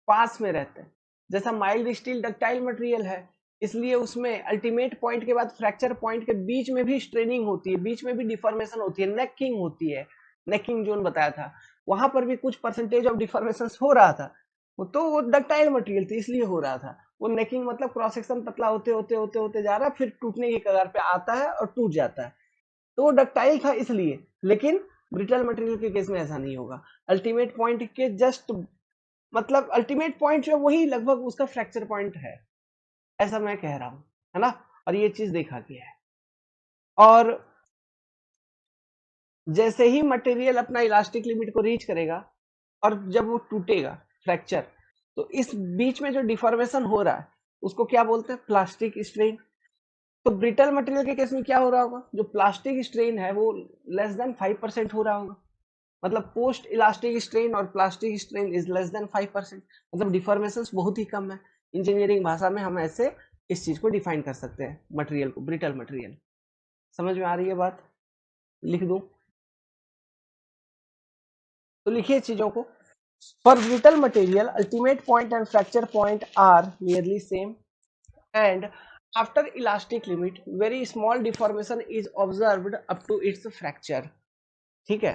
पास में रहते हैं। जैसा माइल्ड स्टील डक्टाइल मटेरियल है, इसलिए उसमें अल्टीमेट पॉइंट के बाद फ्रैक्चर पॉइंट के बीच में भी स्ट्रेनिंग होती है, बीच में भी डिफॉर्मेशन होती है, नेकिंग होती है, नेकिंग जोन बताया था, वहां पर भी कुछ परसेंटेज ऑफ डिफॉर्मेशन हो रहा था। वो डक्टाइल मटेरियल थी इसलिए हो रहा था। वो नेकिंग मतलब क्रॉस सेक्शन पतला होते होते होते होते जा रहा है, फिर टूटने की कगार पे आता है और टूट जाता है, तो वो डक्टाइल था इसलिए। लेकिन ब्रिटल मटेरियल के केस में ऐसा नहीं होगा। अल्टीमेट पॉइंट के जस्ट, मतलब अल्टीमेट पॉइंट जो है वही लगभग उसका फ्रैक्चर पॉइंट है, ऐसा मैं कह रहा हूं, है ना, और ये चीज देखा गया है। और जैसे ही मटेरियल अपना इलास्टिक लिमिट को रीच करेगा और जब वो टूटेगा, फ्रैक्चर, तो इस बीच में जो डिफॉर्मेशन हो रहा है उसको क्या बोलते हैं, प्लास्टिक स्ट्रेन। तो ब्रिटल मटेरियल के केस में क्या हो रहा होगा, जो प्लास्टिक स्ट्रेन है वो लेस देन 5% हो रहा होगा, मतलब पोस्ट इलास्टिक स्ट्रेन और plastic strain is less than 5%, मतलब डिफॉर्मेशन बहुत ही कम है। इंजीनियरिंग भाषा में हम ऐसे इस चीज को डिफाइन कर सकते हैं, मटेरियल को, ब्रिटल मटेरियल। समझ में आ रही है बात, लिख दूं तो लिखिए चीजों को। For brittle material ultimate point and fracture point are nearly same, and after elastic limit very small deformation is observed up to its fracture। ठीक है,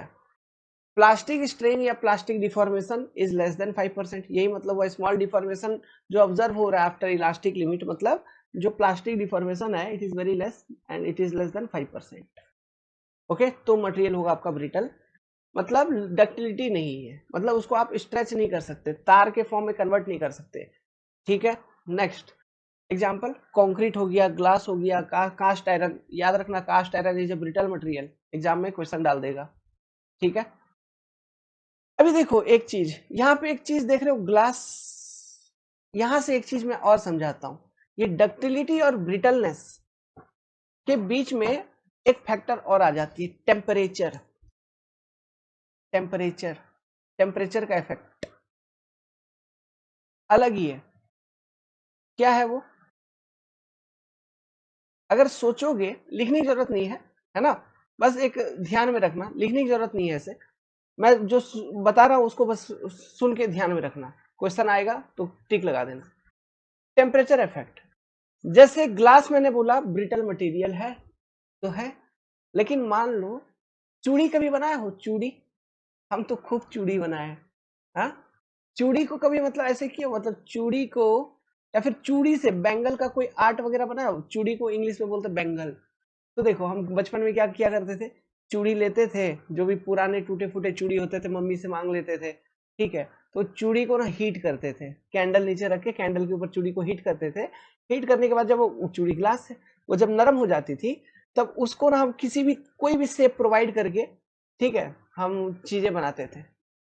प्लास्टिक स्ट्रेन या plastic deformation is less than 5%, यही मतलब वो small deformation जो observe हो रहा है आफ्टर इलास्टिक लिमिट, मतलब जो प्लास्टिक डिफॉर्मेशन है it is very less and it is less than 5%। Okay, तो मटेरियल होगा आपका ब्रिटल, मतलब डक्टिलिटी नहीं है, मतलब उसको आप स्ट्रेच नहीं कर सकते, तार के फॉर्म में कन्वर्ट नहीं कर सकते। ठीक है, नेक्स्ट एग्जाम्पल, कंक्रीट हो गया, ग्लास हो गया, कास्ट आयरन, याद रखना cast iron is a brittle material, exam में क्वेश्चन डाल देगा। ठीक है, अभी देखो एक चीज, यहाँ पे एक चीज देख रहे हो, ग्लास, यहां से एक चीज मैं और समझाता हूं, ये डक्टिलिटी और ब्रिटलनेस के बीच में एक फैक्टर और आ जाती है, टेम्परेचर। टेम्परेचर, टेम्परेचर का इफेक्ट अलग ही है। क्या है वो, अगर सोचोगे, लिखने की जरूरत नहीं है ना, बस एक ध्यान में रखना, लिखने की जरूरत नहीं है ऐसे, मैं जो बता रहा हूं उसको बस सुन के ध्यान में रखना, क्वेश्चन आएगा तो टिक लगा देना। टेम्परेचर इफेक्ट, जैसे ग्लास मैंने बोला ब्रिटल मटेरियल है तो है, लेकिन मान लो चूड़ी कभी बनाया हो, चूड़ी, हम तो खूब चूड़ी बनाए हैं, हाँ, चूड़ी को कभी मतलब ऐसे किया, मतलब चूड़ी को, या फिर चूड़ी से बैंगल का कोई आर्ट वगैरह बनाया हो, चूड़ी को इंग्लिश में बोलते बैंगल, तो देखो हम बचपन में क्या किया करते थे, चूड़ी लेते थे, जो भी पुराने टूटे फूटे चूड़ी होते थे मम्मी से मांग लेते थे, ठीक है। तो चूड़ी को ना हीट करते थे, कैंडल नीचे रख के कैंडल के ऊपर चूड़ी को हीट करते थे। हीट करने के बाद जब वो चूड़ी ग्लास है, वो जब नरम हो जाती थी, तब उसको ना हम किसी भी कोई भी शेप प्रोवाइड करके, ठीक है, हम चीजें बनाते थे।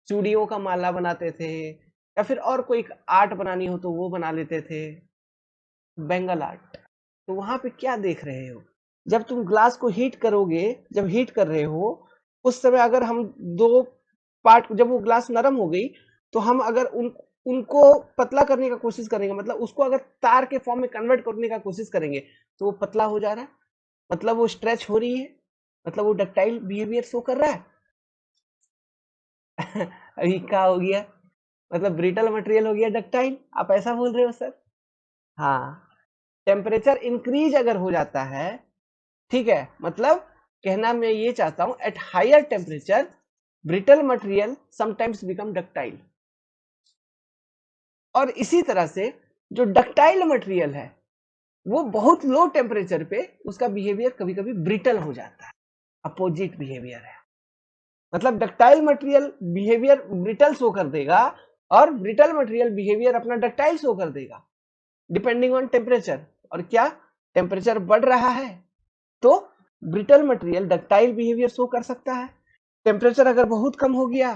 चूड़ियों का माला बनाते थे, या फिर और कोई आर्ट बनानी हो तो वो बना लेते थे, बेंगल आर्ट। तो वहां पे क्या देख रहे हो, जब तुम ग्लास को हीट करोगे, जब हीट कर रहे हो, उस समय अगर हम दो पार्ट, जब वो ग्लास नरम हो गई, तो हम अगर उनको पतला करने का कोशिश करेंगे, मतलब उसको अगर तार के फॉर्म में कन्वर्ट करने का कोशिश करेंगे, तो वो पतला हो जा रहा है, मतलब वो स्ट्रेच हो रही है, मतलब वो डक्टाइल बिहेवियर शो कर रहा है। अभी क्या हो गया, मतलब ब्रिटल मटेरियल हो गया डक्टाइल, आप ऐसा बोल रहे हो सर? हाँ, टेम्परेचर इंक्रीज अगर हो जाता है, ठीक है, मतलब कहना मैं ये चाहता हूं, at higher temperature brittle material sometimes become ductile. और इसी तरह से जो डक्टाइल मटेरियल है, वो बहुत लो टेम्परेचर पे उसका बिहेवियर कभी कभी ब्रिटल हो जाता है, अपोजिट बिहेवियर है। मतलब ductile material behaviour brittle show कर देगा, और ब्रिटल मटेरियल बिहेवियर अपना डक्टाइल शो कर देगा, डिपेंडिंग ऑन टेम्परेचर। और क्या, टेम्परेचर बढ़ रहा है तो brittle material ductile behaviour show कर सकता है, टेम्परेचर अगर बहुत कम हो गया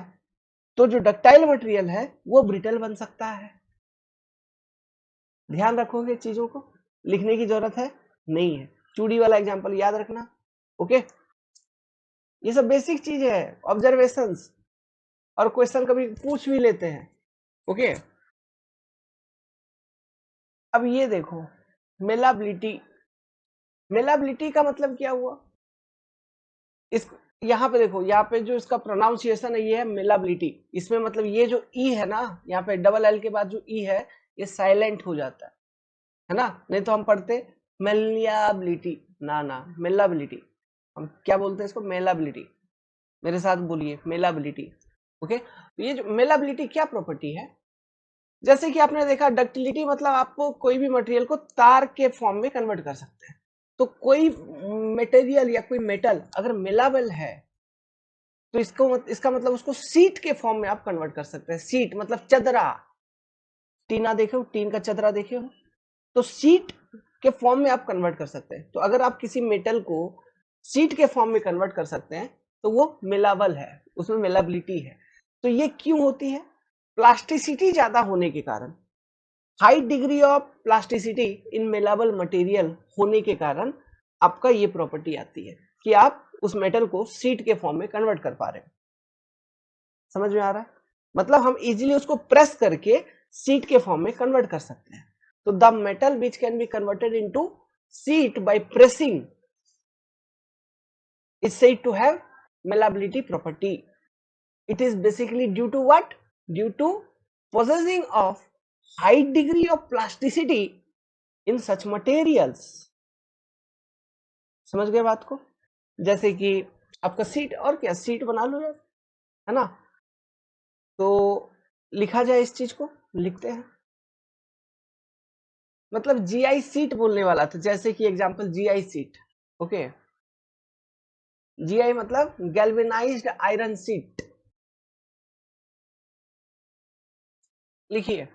तो जो डक्टाइल मटेरियल है वो ब्रिटल बन सकता है। ध्यान रखोगे चीजों को, लिखने की जरूरत है नहीं है, चूड़ी वाला एग्जांपल याद रखना। ओके, ये सब बेसिक चीज है, ऑब्जर्वेशंस, और क्वेश्चन कभी पूछ भी लेते हैं। ओके, अब ये देखो, मेलाबिलिटी। मेलाबिलिटी का मतलब क्या हुआ, इस यहाँ पे देखो, यहाँ पे जो इसका प्रोनाउंसिएशन है ये है मेलाबिलिटी। इसमें मतलब ये जो ई है ना, यहाँ पे डबल एल के बाद जो ई है, ये साइलेंट हो जाता है ना, नहीं तो हम पढ़ते मेलियाबिलिटी, ना ना, मेलाबिलिटी। हम क्या बोलते हैं इसको, मेलाबिलिटी। मेरे साथ बोलिए, मेलाबिलिटी। ओके, तो ये जो मेलाबिलिटी क्या प्रॉपर्टी है, जैसे कि आपने देखा डक्टिलिटी, मतलब आपको कोई भी मटेरियल को तार के फॉर्म में कन्वर्ट कर सकते हैं। तो कोई मटेरियल या कोई मेटल अगर मेलाबल है, तो इसका मतलब उसको सीट के फॉर्म में आप कन्वर्ट कर सकते हैं। सीट मतलब चदरा, टीना देखे हो, टीन का चदरा देखे हो, तो सीट के फॉर्म में आप कन्वर्ट कर सकते हैं। तो अगर आप किसी मेटल को सीट के फॉर्म में कन्वर्ट कर सकते हैं, तो वो मेलाबल है, उसमें मेलाबिलिटी है। तो ये क्यों होती है, प्लास्टिसिटी ज्यादा होने के कारण, high degree of plasticity in malleable material होने के कारण आपका ये प्रॉपर्टी आती है कि आप उस मेटल को सीट के फॉर्म में कन्वर्ट कर पा रहे हैं। समझ में आ रहा है, मतलब हम इजीली उसको प्रेस करके सीट के फॉर्म में कन्वर्ट कर सकते हैं। तो the metal which can be converted into seat by pressing is said to have malleability property. It is basically due to what? Due to possessing of high degree of plasticity in such materials. समझ गए बात को, जैसे कि आपका seat, और क्या, seat बना लो यार, है ना। तो लिखा जाए इस चीज को, लिखते हैं, मतलब जीआई सीट बोलने वाला था, जैसे कि example GI seat. Okay, GI मतलब गैल्वेनाइज्ड आयरन सीट। लिखिए,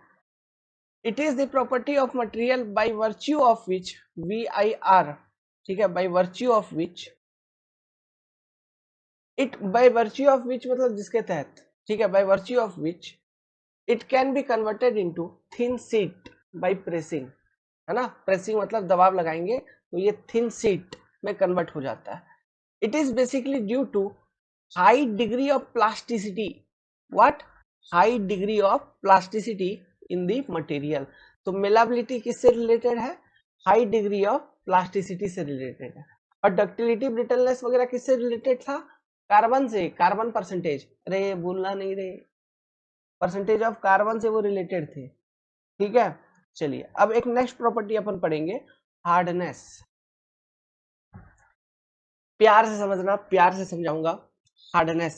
it is the property of material by virtue of which VIR, ठीक है, by virtue of which, it by virtue of which मतलब जिसके तहत, ठीक है, by virtue of which it can be converted into thin sheet by pressing, है ना, pressing मतलब दबाव लगाएंगे तो ये थिन सीट में कन्वर्ट हो जाता है। It is basically due to high degree of plasticity, what, high degree of plasticity in the material. तो मेलाबिलिटी किससे रिलेटेड है, हाई डिग्री ऑफ प्लास्टिसिटी से रिलेटेड है। और डक्टिलिटी ब्रिटलनेस वगैरह किससे रिलेटेड था, कार्बन से, कार्बन परसेंटेज, अरे बोलना नहीं रे, परसेंटेज ऑफ कार्बन से वो रिलेटेड थे, ठीक है। चलिए अब एक नेक्स्ट प्रॉपर्टी अपन पढ़ेंगे, हार्डनेस। प्यार से समझना, प्यार से समझाऊंगा। हार्डनेस,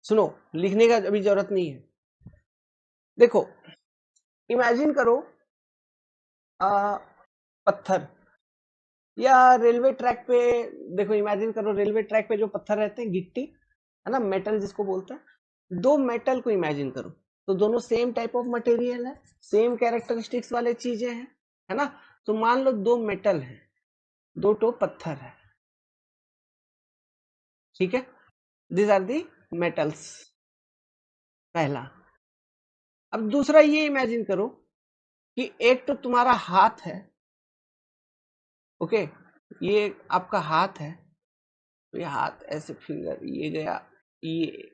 सुनो, लिखने का अभी जरूरत नहीं है। देखो, इमेजिन करो, पत्थर, या रेलवे ट्रैक पे, देखो इमेजिन करो रेलवे ट्रैक पे जो पत्थर रहते हैं, गिट्टी है ना, मेटल जिसको बोलते हैं, दो मेटल को इमेजिन करो, तो दोनों सेम टाइप ऑफ मटेरियल है, सेम कैरेक्टरिस्टिक्स वाले चीजें हैं, है ना। तो मान लो दो मेटल है, दो टो पत्थर है, ठीक है, दिस आर दी मेटल्स, पहला। अब दूसरा ये इमेजिन करो कि एक तो तुम्हारा हाथ है, ओके, ये आपका हाथ है, तो ये हाथ ऐसे फिंगर ये गया, ये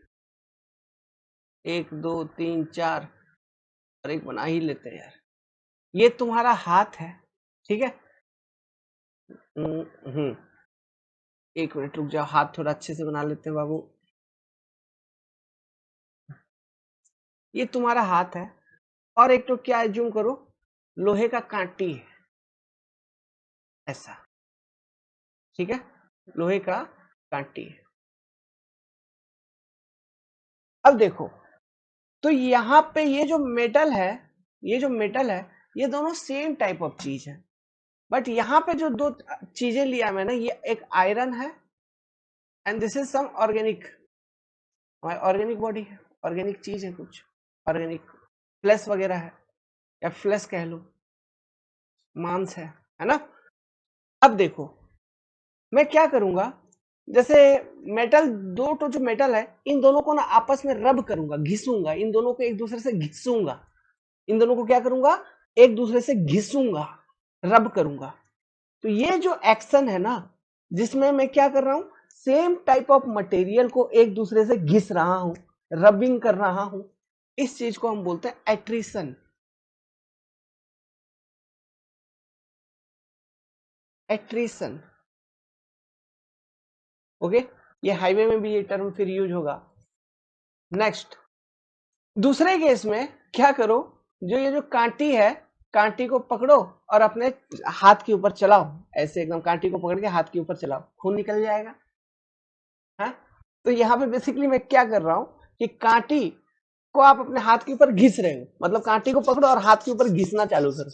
1 2 3 4 और एक बना ही लेते हैं यार, ये तुम्हारा हाथ है, ठीक है। हम्म, 1 मिनट रुक जाओ, हाथ थोड़ा अच्छे से बना लेते हैं बाबू। ये तुम्हारा हाथ है, और एक तो क्या एज्यूम करो, लोहे का कांटी है, ऐसा, ठीक है, लोहे का कांटी है। अब देखो, तो यहाँ पे ये जो मेटल है, ये जो मेटल है, ये दोनों सेम टाइप ऑफ चीज है, बट यहाँ पे जो दो चीजें लिया मैंने, ये एक आयरन है and this is some organic, हमारी ऑर्गेनिक बॉडी है, ऑर्गेनिक चीज है कुछ, ऑर्गेनिक फ्लैश वगैरह है, या फ्लैश कह लो, मांस है ना। अब देखो, मैं क्या करूंगा, जैसे मेटल, दो तो जो मेटल है, इन दोनों को ना आपस में रब करूंगा, घिसूंगा, इन दोनों को एक दूसरे से घिसूंगा, इन दोनों को क्या करूंगा, एक दूसरे से घिसूंगा, रब करूंगा। तो ये जो एक्शन है ना, जिसमें मैं क्या कर रहा हूं, सेम टाइप ऑफ मटेरियल को एक दूसरे से घिस रहा हूं, रबिंग कर रहा हूं, इस चीज को हम बोलते हैं एट्रिशन। एट्रिशन, ओके, ये हाईवे में भी ये टर्म फिर यूज होगा। नेक्स्ट, दूसरे केस में क्या करो, जो ये जो कांटी है, कांटी को पकड़ो और अपने हाथ के ऊपर चलाओ, ऐसे एकदम कांटी को पकड़ के हाथ के ऊपर चलाओ, खून निकल जाएगा, है। तो यहाँ पे बेसिकली मैं क्या कर रहा हूं कि कांटी को आप अपने हाथ के ऊपर घिस रहे हो, मतलब कांटी को पकड़ो और हाथ के ऊपर घिसना चालू करो,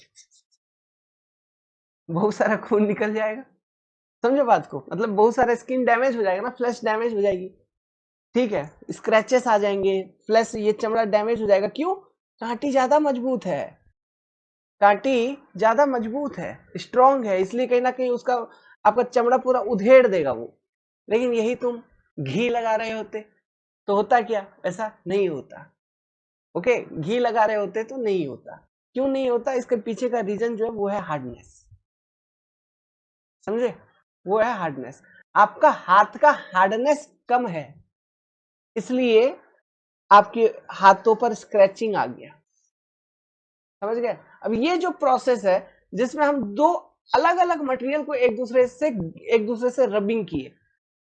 बहुत सारा खून निकल जाएगा, समझो बात को, मतलब बहुत सारा स्किन डैमेज हो जाएगा ना, फ्लैश डैमेज हो जाएगी, ठीक है, स्क्रैचेस आ जाएंगे, प्लस ये चमड़ा डैमेज हो जाएगा, क्यों, कांटी ज्यादा मजबूत है, कांटी ज्यादा मजबूत है, स्ट्रांग है, इसलिए कहीं ना कहीं उसका आपका चमड़ा पूरा उधेड़ देगा वो। लेकिन यही तुम घी लगा रहे होते तो होता क्या, ऐसा नहीं होता, ओके, घी लगा रहे होते तो नहीं होता। क्यों नहीं होता, इसके पीछे का रीजन जो है वो है हार्डनेस, समझे, वो है हार्डनेस, आपका हाथ का हार्डनेस कम है, इसलिए आपके हाथों पर स्क्रैचिंग आ गया, समझ गए। अब ये जो प्रोसेस है, जिसमें हम दो अलग अलग मटेरियल को एक दूसरे से रबिंग किए,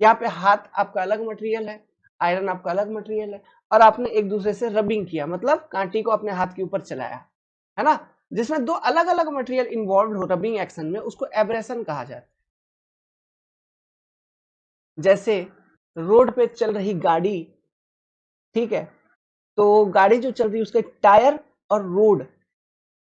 यहाँ पे हाथ आपका अलग मटेरियल है, आयरन आपका अलग मटेरियल है, और आपने एक दूसरे से रबिंग किया, मतलब कांटी को अपने हाथ के ऊपर चलाया, है ना, जिसमें दो अलग अलग मटेरियल इन्वॉल्व हो रबिंग एक्शन में, उसको एब्रेशन कहा जाता है। जैसे रोड पे चल रही गाड़ी, ठीक है, तो गाड़ी जो चल रही है उसके टायर और रोड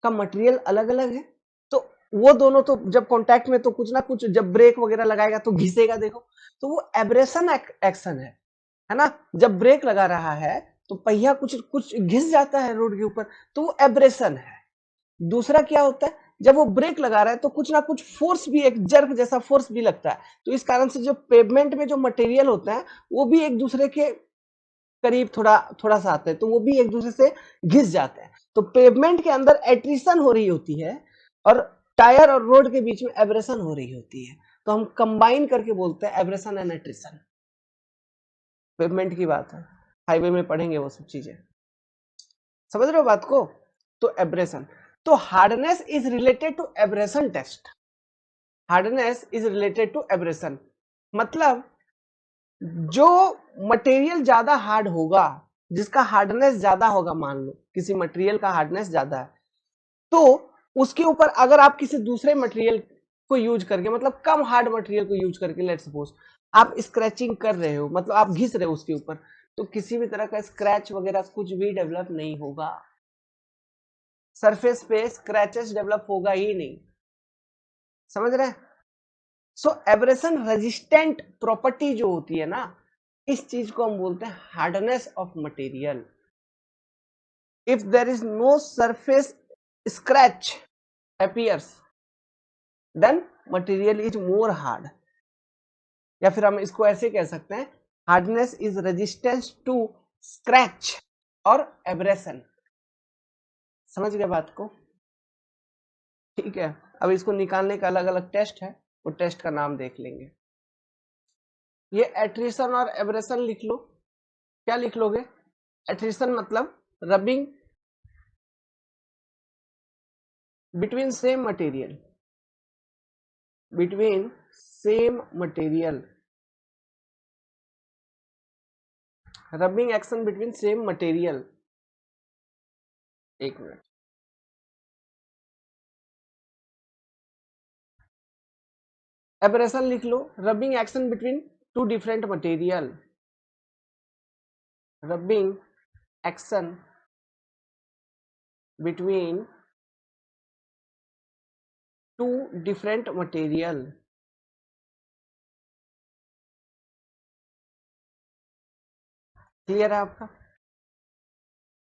का मटेरियल अलग अलग है, तो वो दोनों तो जब कांटेक्ट में, तो कुछ ना कुछ जब ब्रेक वगैरह लगाएगा तो घिसेगा, देखो, तो वो एब्रेशन एक्शन है ना। जब ब्रेक लगा रहा है तो पहिया कुछ कुछ घिस जाता है रोड के ऊपर, तो वो एब्रेशन है। दूसरा क्या होता है, जब वो ब्रेक लगा रहा है तो कुछ ना कुछ फोर्स भी, एक जर्क जैसा फोर्स भी लगता है, तो इस कारण से जो पेवमेंट में जो मटेरियल होता है वो भी एक दूसरे के करीब थोड़ा थोड़ा सा आते हैं, तो वो भी एक दूसरे से घिस जाते हैं, तो पेवमेंट के अंदर एट्रिशन हो रही होती है, और टायर और रोड के बीच में एब्रेशन हो रही होती है, तो हम कंबाइन करके बोलते हैं एब्रेशन एंड एट्रिशन। पेवमेंट की बात है, हाईवे में पढ़ेंगे वो सब चीजें, समझ रहे हो बात को। तो एब्रेशन, तो hardness is related to abrasion test, hardness is related to abrasion, मतलब जो मटेरियल ज्यादा हार्ड होगा, जिसका हार्डनेस ज्यादा होगा, मान लो किसी मटेरियल का हार्डनेस ज्यादा है, तो उसके ऊपर अगर आप किसी दूसरे मटेरियल को यूज करके, मतलब कम हार्ड मटेरियल को यूज करके, लेट सपोज आप स्क्रैचिंग कर रहे हो, मतलब आप घिस रहे हो उसके ऊपर, तो किसी भी तरह का स्क्रैच वगैरह कुछ भी डेवलप नहीं होगा, सरफेस पे स्क्रैचेस डेवलप होगा ही नहीं, समझ रहे हैं। सो एब्रेशन रेजिस्टेंट प्रॉपर्टी जो होती है ना, इस चीज को हम बोलते हैं hardness of material. If there is no surface scratch appears then material is more hard, या फिर हम इसको ऐसे कह सकते हैं hardness is resistance to scratch और एब्रेशन। समझ गए बात को? ठीक है, अब इसको निकालने का अलग अलग टेस्ट है, वो टेस्ट का नाम देख लेंगे। ये एट्रिशन और एब्रेशन लिख लो। क्या लिख लोगे? एट्रिशन मतलब rubbing between same material, between same material, rubbing action between same material. एक मिनट, एब्रेशन लिख लो, rubbing action between two different material, rubbing action between two different material. Clear है आपका?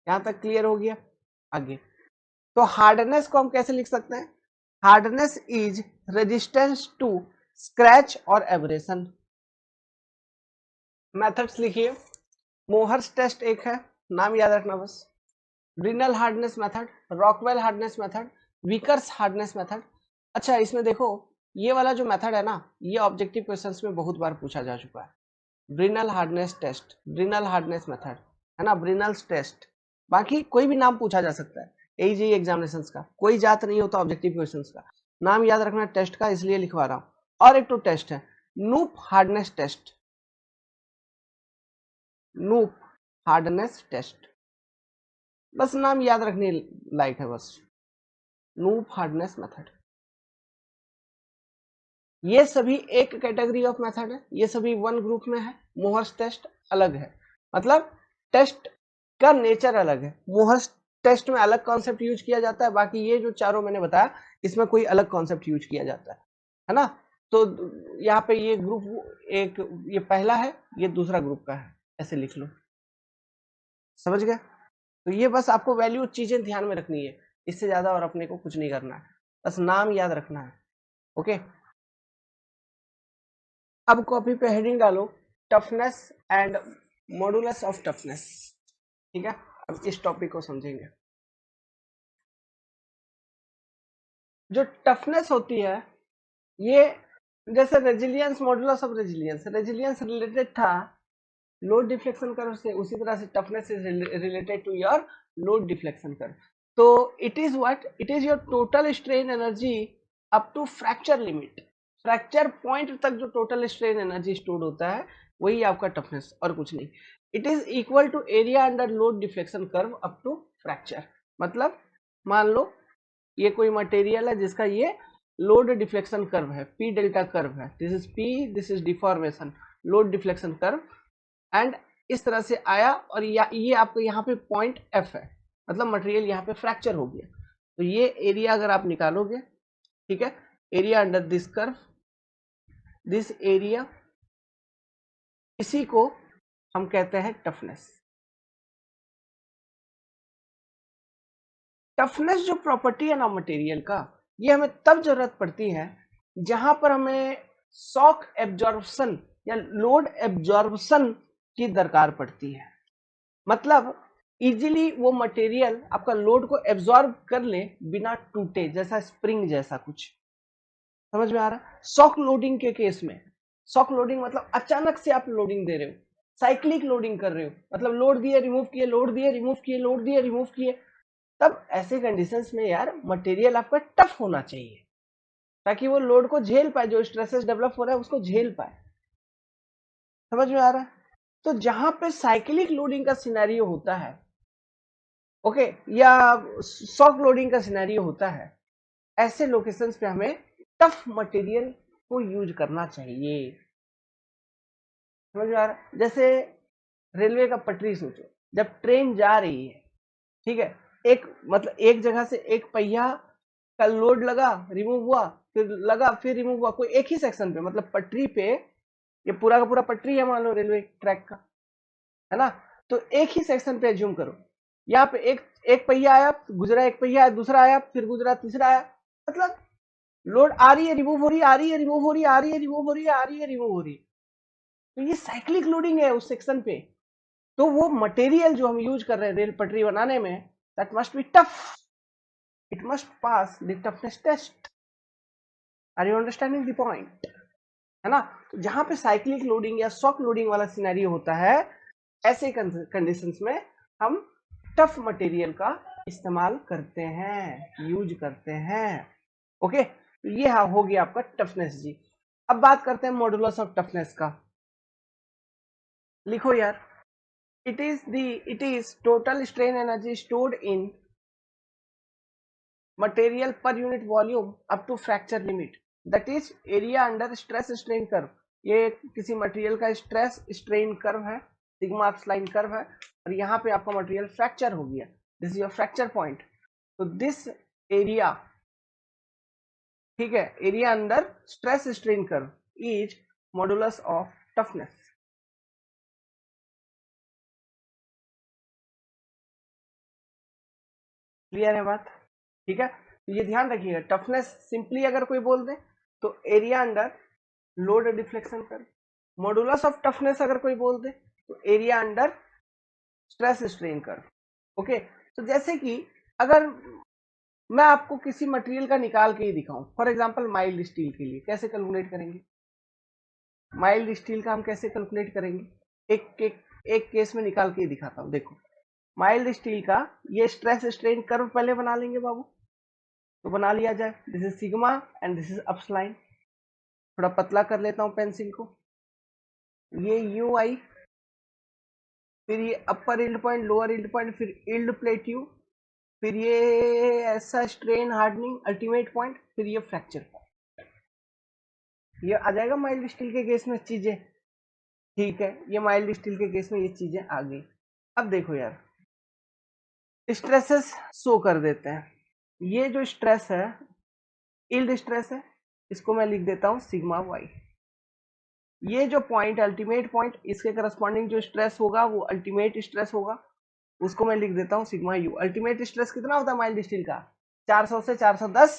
यहां तक क्लियर हो गया? आगे तो हार्डनेस को हम कैसे लिख सकते हैं? Hardness is resistance to scratch और एब्रेशन। मेथड्स लिखिए, मोहर्स टेस्ट एक है, नाम याद रखना बस, Brinell hardness method, Rockwell hardness method, Vickers hardness method. अच्छा इसमें देखो, ये वाला जो मेथड है ना, ये ऑब्जेक्टिव क्वेश्चंस में बहुत बार पूछा जा चुका है। Brinell hardness test, Brinell hardness method है ना, ब्रिनल्स टेस्ट। बाकी कोई भी नाम पूछा जा सकता है एजी एग्जामिनेशंस का, कोई जात नहीं होता ऑब्जेक्टिव क्वेश्चंस का। नाम याद रखना टेस्ट का, इसलिए लिखवा रहा हूं। और एक तो टेस्ट है नूप हार्डनेस टेस्ट, नूप हार्डनेस टेस्ट, बस नाम याद रखने लायक है बस, नूप हार्डनेस मेथड। ये सभी एक कैटेगरी ऑफ मेथड है, ये सभी वन ग्रुप में है, मोहर्स टेस्ट अलग है। मतलब टेस्ट का नेचर अलग है, मोहर्स टेस्ट में अलग कॉन्सेप्ट यूज किया जाता है, बाकी ये जो चारों मैंने बताया इसमें कोई अलग कॉन्सेप्ट यूज किया जाता है ना। तो यहाँ पे ये ग्रुप एक, ये पहला है, ये दूसरा ग्रुप का है, ऐसे लिख लो। समझ गए? तो ये बस आपको वैल्यू चीजें ध्यान में रखनी है, इससे ज्यादा और अपने को कुछ नहीं करना है, बस नाम याद रखना है। ओके, अब कॉपी पे हेडिंग डालो, toughness and modulus of toughness. ठीक है, अब इस टॉपिक को समझेंगे। जो टफनेस होती है, ये जैसे resilience, modulus of resilience, resilience related था लोड डिफ्लेक्शन कर्व से, उसी तरह से toughness is related to your load deflection curve. तो it is what, it is your total strain energy up to fracture limit, fracture point तक जो total strain energy store होता है वही आपका टफनेस, और कुछ नहीं। It is equal to area under load deflection curve up to fracture. मतलब मान लो ये कोई मटेरियल है जिसका ये लोड डिफ्लेक्शन कर्व है, पी डेल्टा कर्व है, this is P, this is deformation, load deflection curve, and इस तरह से आया, और ये आपको यहाँ पे पॉइंट एफ है, मतलब मटेरियल यहाँ पे फ्रैक्चर हो गया। तो ये एरिया अगर आप निकालोगे, ठीक है, area under this curve, this area, इसी को हम कहते हैं टफनेस। टफनेस जो प्रॉपर्टी है ना मटेरियल का, ये हमें तब जरूरत पड़ती है जहां पर हमें शॉक एब्जॉर्प्शन या लोड एब्जॉर्प्शन की दरकार पड़ती है। मतलब इजीली वो मटेरियल आपका लोड को एब्जॉर्ब कर ले बिना टूटे, जैसा स्प्रिंग जैसा कुछ। समझ में आ रहा है? शॉक लोडिंग के केस में, शॉक लोडिंग मतलब अचानक से आप लोडिंग दे रहे हो, साइक्लिक लोडिंग कर रहे हो, मतलब लोड दिए रिमूव किए, लोड दिए रिमूव किए, लोड दिए रिमूव किए, तब ऐसे कंडीशंस में यार मटेरियल आपका टफ होना चाहिए, ताकि वो लोड को झेल पाए, जो स्ट्रेसेस डेवलप हो रहा है उसको झेल पाए। समझ में आ रहा है? तो जहां पे साइक्लिक लोडिंग का सिनेरियो होता है, ओके, या सॉफ्ट लोडिंग का सिनेरियो होता है, ऐसे लोकेशंस पे हमें टफ मटेरियल को यूज करना चाहिए। समझ में आ रहा है? जैसे रेलवे का पटरी सोचो, जब ट्रेन जा रही है, ठीक है, एक मतलब एक जगह से एक पहिया का लोड लगा, रिमूव हुआ, फिर लगा, फिर रिमूव हुआ, कोई एक ही सेक्शन पे, मतलब पटरी पे, ये पूरा का पूरा पटरी है मान लो रेलवे ट्रैक का, है ना, तो एक ही सेक्शन पे एज्यूम करो, यहाँ पे एक एक पहिया आया, गुजरा, एक पहिया आया, दूसरा आया, फिर गुजरा, तीसरा आया, मतलब लोड आ रही है, रिमूव हो रही है, आ रही है, रिमूव हो रही है, आ रही है, रिमूव हो रही है, आ रही है, रिमूव हो रही है, तो ये साइक्लिक लोडिंग है उस सेक्शन पे। तो वो मटेरियल जो हम यूज कर रहे हैं रेल पटरी बनाने में, that must be tough, it must pass the toughness test. Are you understanding the point? है ना? तो जहां पे साइक्लिक लोडिंग या शॉक लोडिंग वाला सिनेरियो होता है, ऐसे कंडीशंस में हम टफ मटेरियल का इस्तेमाल करते हैं, यूज करते हैं। ओके, तो ये हो गया आपका टफनेस जी। अब बात करते हैं मॉडुलस ऑफ टफनेस का। लिखो यार, it is total strain energy stored in material per unit volume up to fracture limit, that is area under stress strain curve। ये किसी मटेरियल का स्ट्रेस स्ट्रेन कर्व है, सिग्मा अपस्लाइन कर्व है, और यहाँ पे आपका मटेरियल फ्रैक्चर हो गया, this is your fracture point. तो दिस एरिया, ठीक है, area under stress strain curve is modulus of toughness. Clear है बात? ठीक है, तो ये ध्यान रखिएगा, टफनेस सिंपली अगर कोई बोल दे तो area under load deflection curve, modulus of toughness अगर कोई बोल दे तो area under stress strain curve. Okay, तो जैसे कि अगर मैं आपको किसी मटेरियल का निकाल के ही दिखाऊं, फॉर एग्जांपल माइल्ड स्टील के लिए कैसे कैलकुलेट करेंगे, माइल्ड स्टील का हम कैसे कैलकुलेट करेंगे, एक केस में निकाल के ही दिखाता हूं। देखो, माइल्ड स्टील का ये स्ट्रेस स्ट्रेन कर्व पहले बना लेंगे बाबू, तो बना लिया जाए, this is sigma and this is epsilon. थोड़ा पतला कर लेता हूं पेंसिल को, ये यू आई, फिर ये upper yield point, lower yield point, फिर इल्ड प्लेट यू, फिर ये ऐसा स्ट्रेन हार्डनिंग अल्टीमेट पॉइंट, फिर ये फ्रैक्चर पॉइंट। ये आ जाएगा माइल्ड स्टील के केस में चीजें। ठीक है, ये माइल्ड स्टील के केस में ये चीजें आ गई। अब देखो यार, स्ट्रेसेस शो कर देते हैं। ये जो स्ट्रेस है, इल्ड स्ट्रेस है, इसको मैं लिख देता हूं सिग्मा वाई। ये जो पॉइंट अल्टीमेट पॉइंट, इसके करस्पॉन्डिंग जो स्ट्रेस होगा वो अल्टीमेट स्ट्रेस होगा, उसको मैं लिख देता हूं सिग्मा यू। अल्टीमेट स्ट्रेस कितना होता है माइल्ड स्टील का? 400 से 410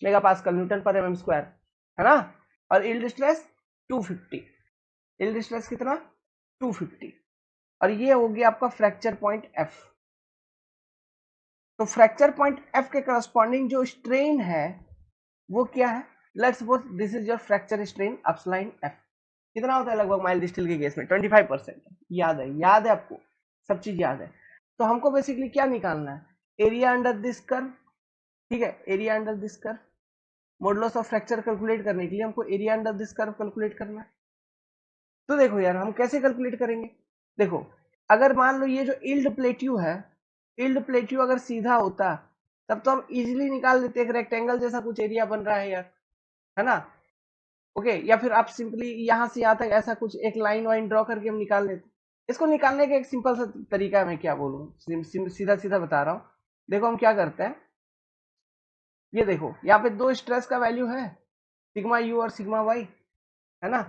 मेगापास्कल, न्यूटन पर एमएम स्क्वायर, है ना? और इल्ड स्ट्रेस 250, इल्ड स्ट्रेस कितना? 250। और ये हो गया आपका फ्रैक्चर पॉइंट एफ। तो फ्रैक्चर पॉइंट एफ के करस्पॉन्डिंग जो स्ट्रेन है वो क्या है? Let's suppose this is your fracture strain epsilon F. कितना होता है लगभग माइल्ड स्टील के केस में? 25%। याद है? याद है आपको? सब चीज याद है। तो हमको बेसिकली क्या निकालना है? एरिया अंडर दिस कर्व, ठीक है, area under this curve. Modulus of fracture calculate करने के लिए हमको area under this curve calculate करना है। तो देखो यार, हम कैसे कैलकुलेट करेंगे? देखो, अगर मान लो ये जो इल्ड प्लेट्यू है, इल्ड प्लेट्यू अगर सीधा होता तब तो हम इजीली निकाल लेते, एक रेक्टेंगल जैसा कुछ एरिया बन रहा है यार, है ना? ओके, या फिर आप सिंपली यहां से यहां तक ऐसा कुछ एक लाइन वाइन ड्रॉ करके हम निकाल लेते। इसको निकालने का एक सिंपल सा तरीका है, मैं क्या बोलूं, सीधा सीधा बता रहा हूं। देखो हम क्या करते हैं, ये देखो यहाँ पे दो स्ट्रेस का वैल्यू है, सिग्मा यू और सिग्मा वाई, है ना?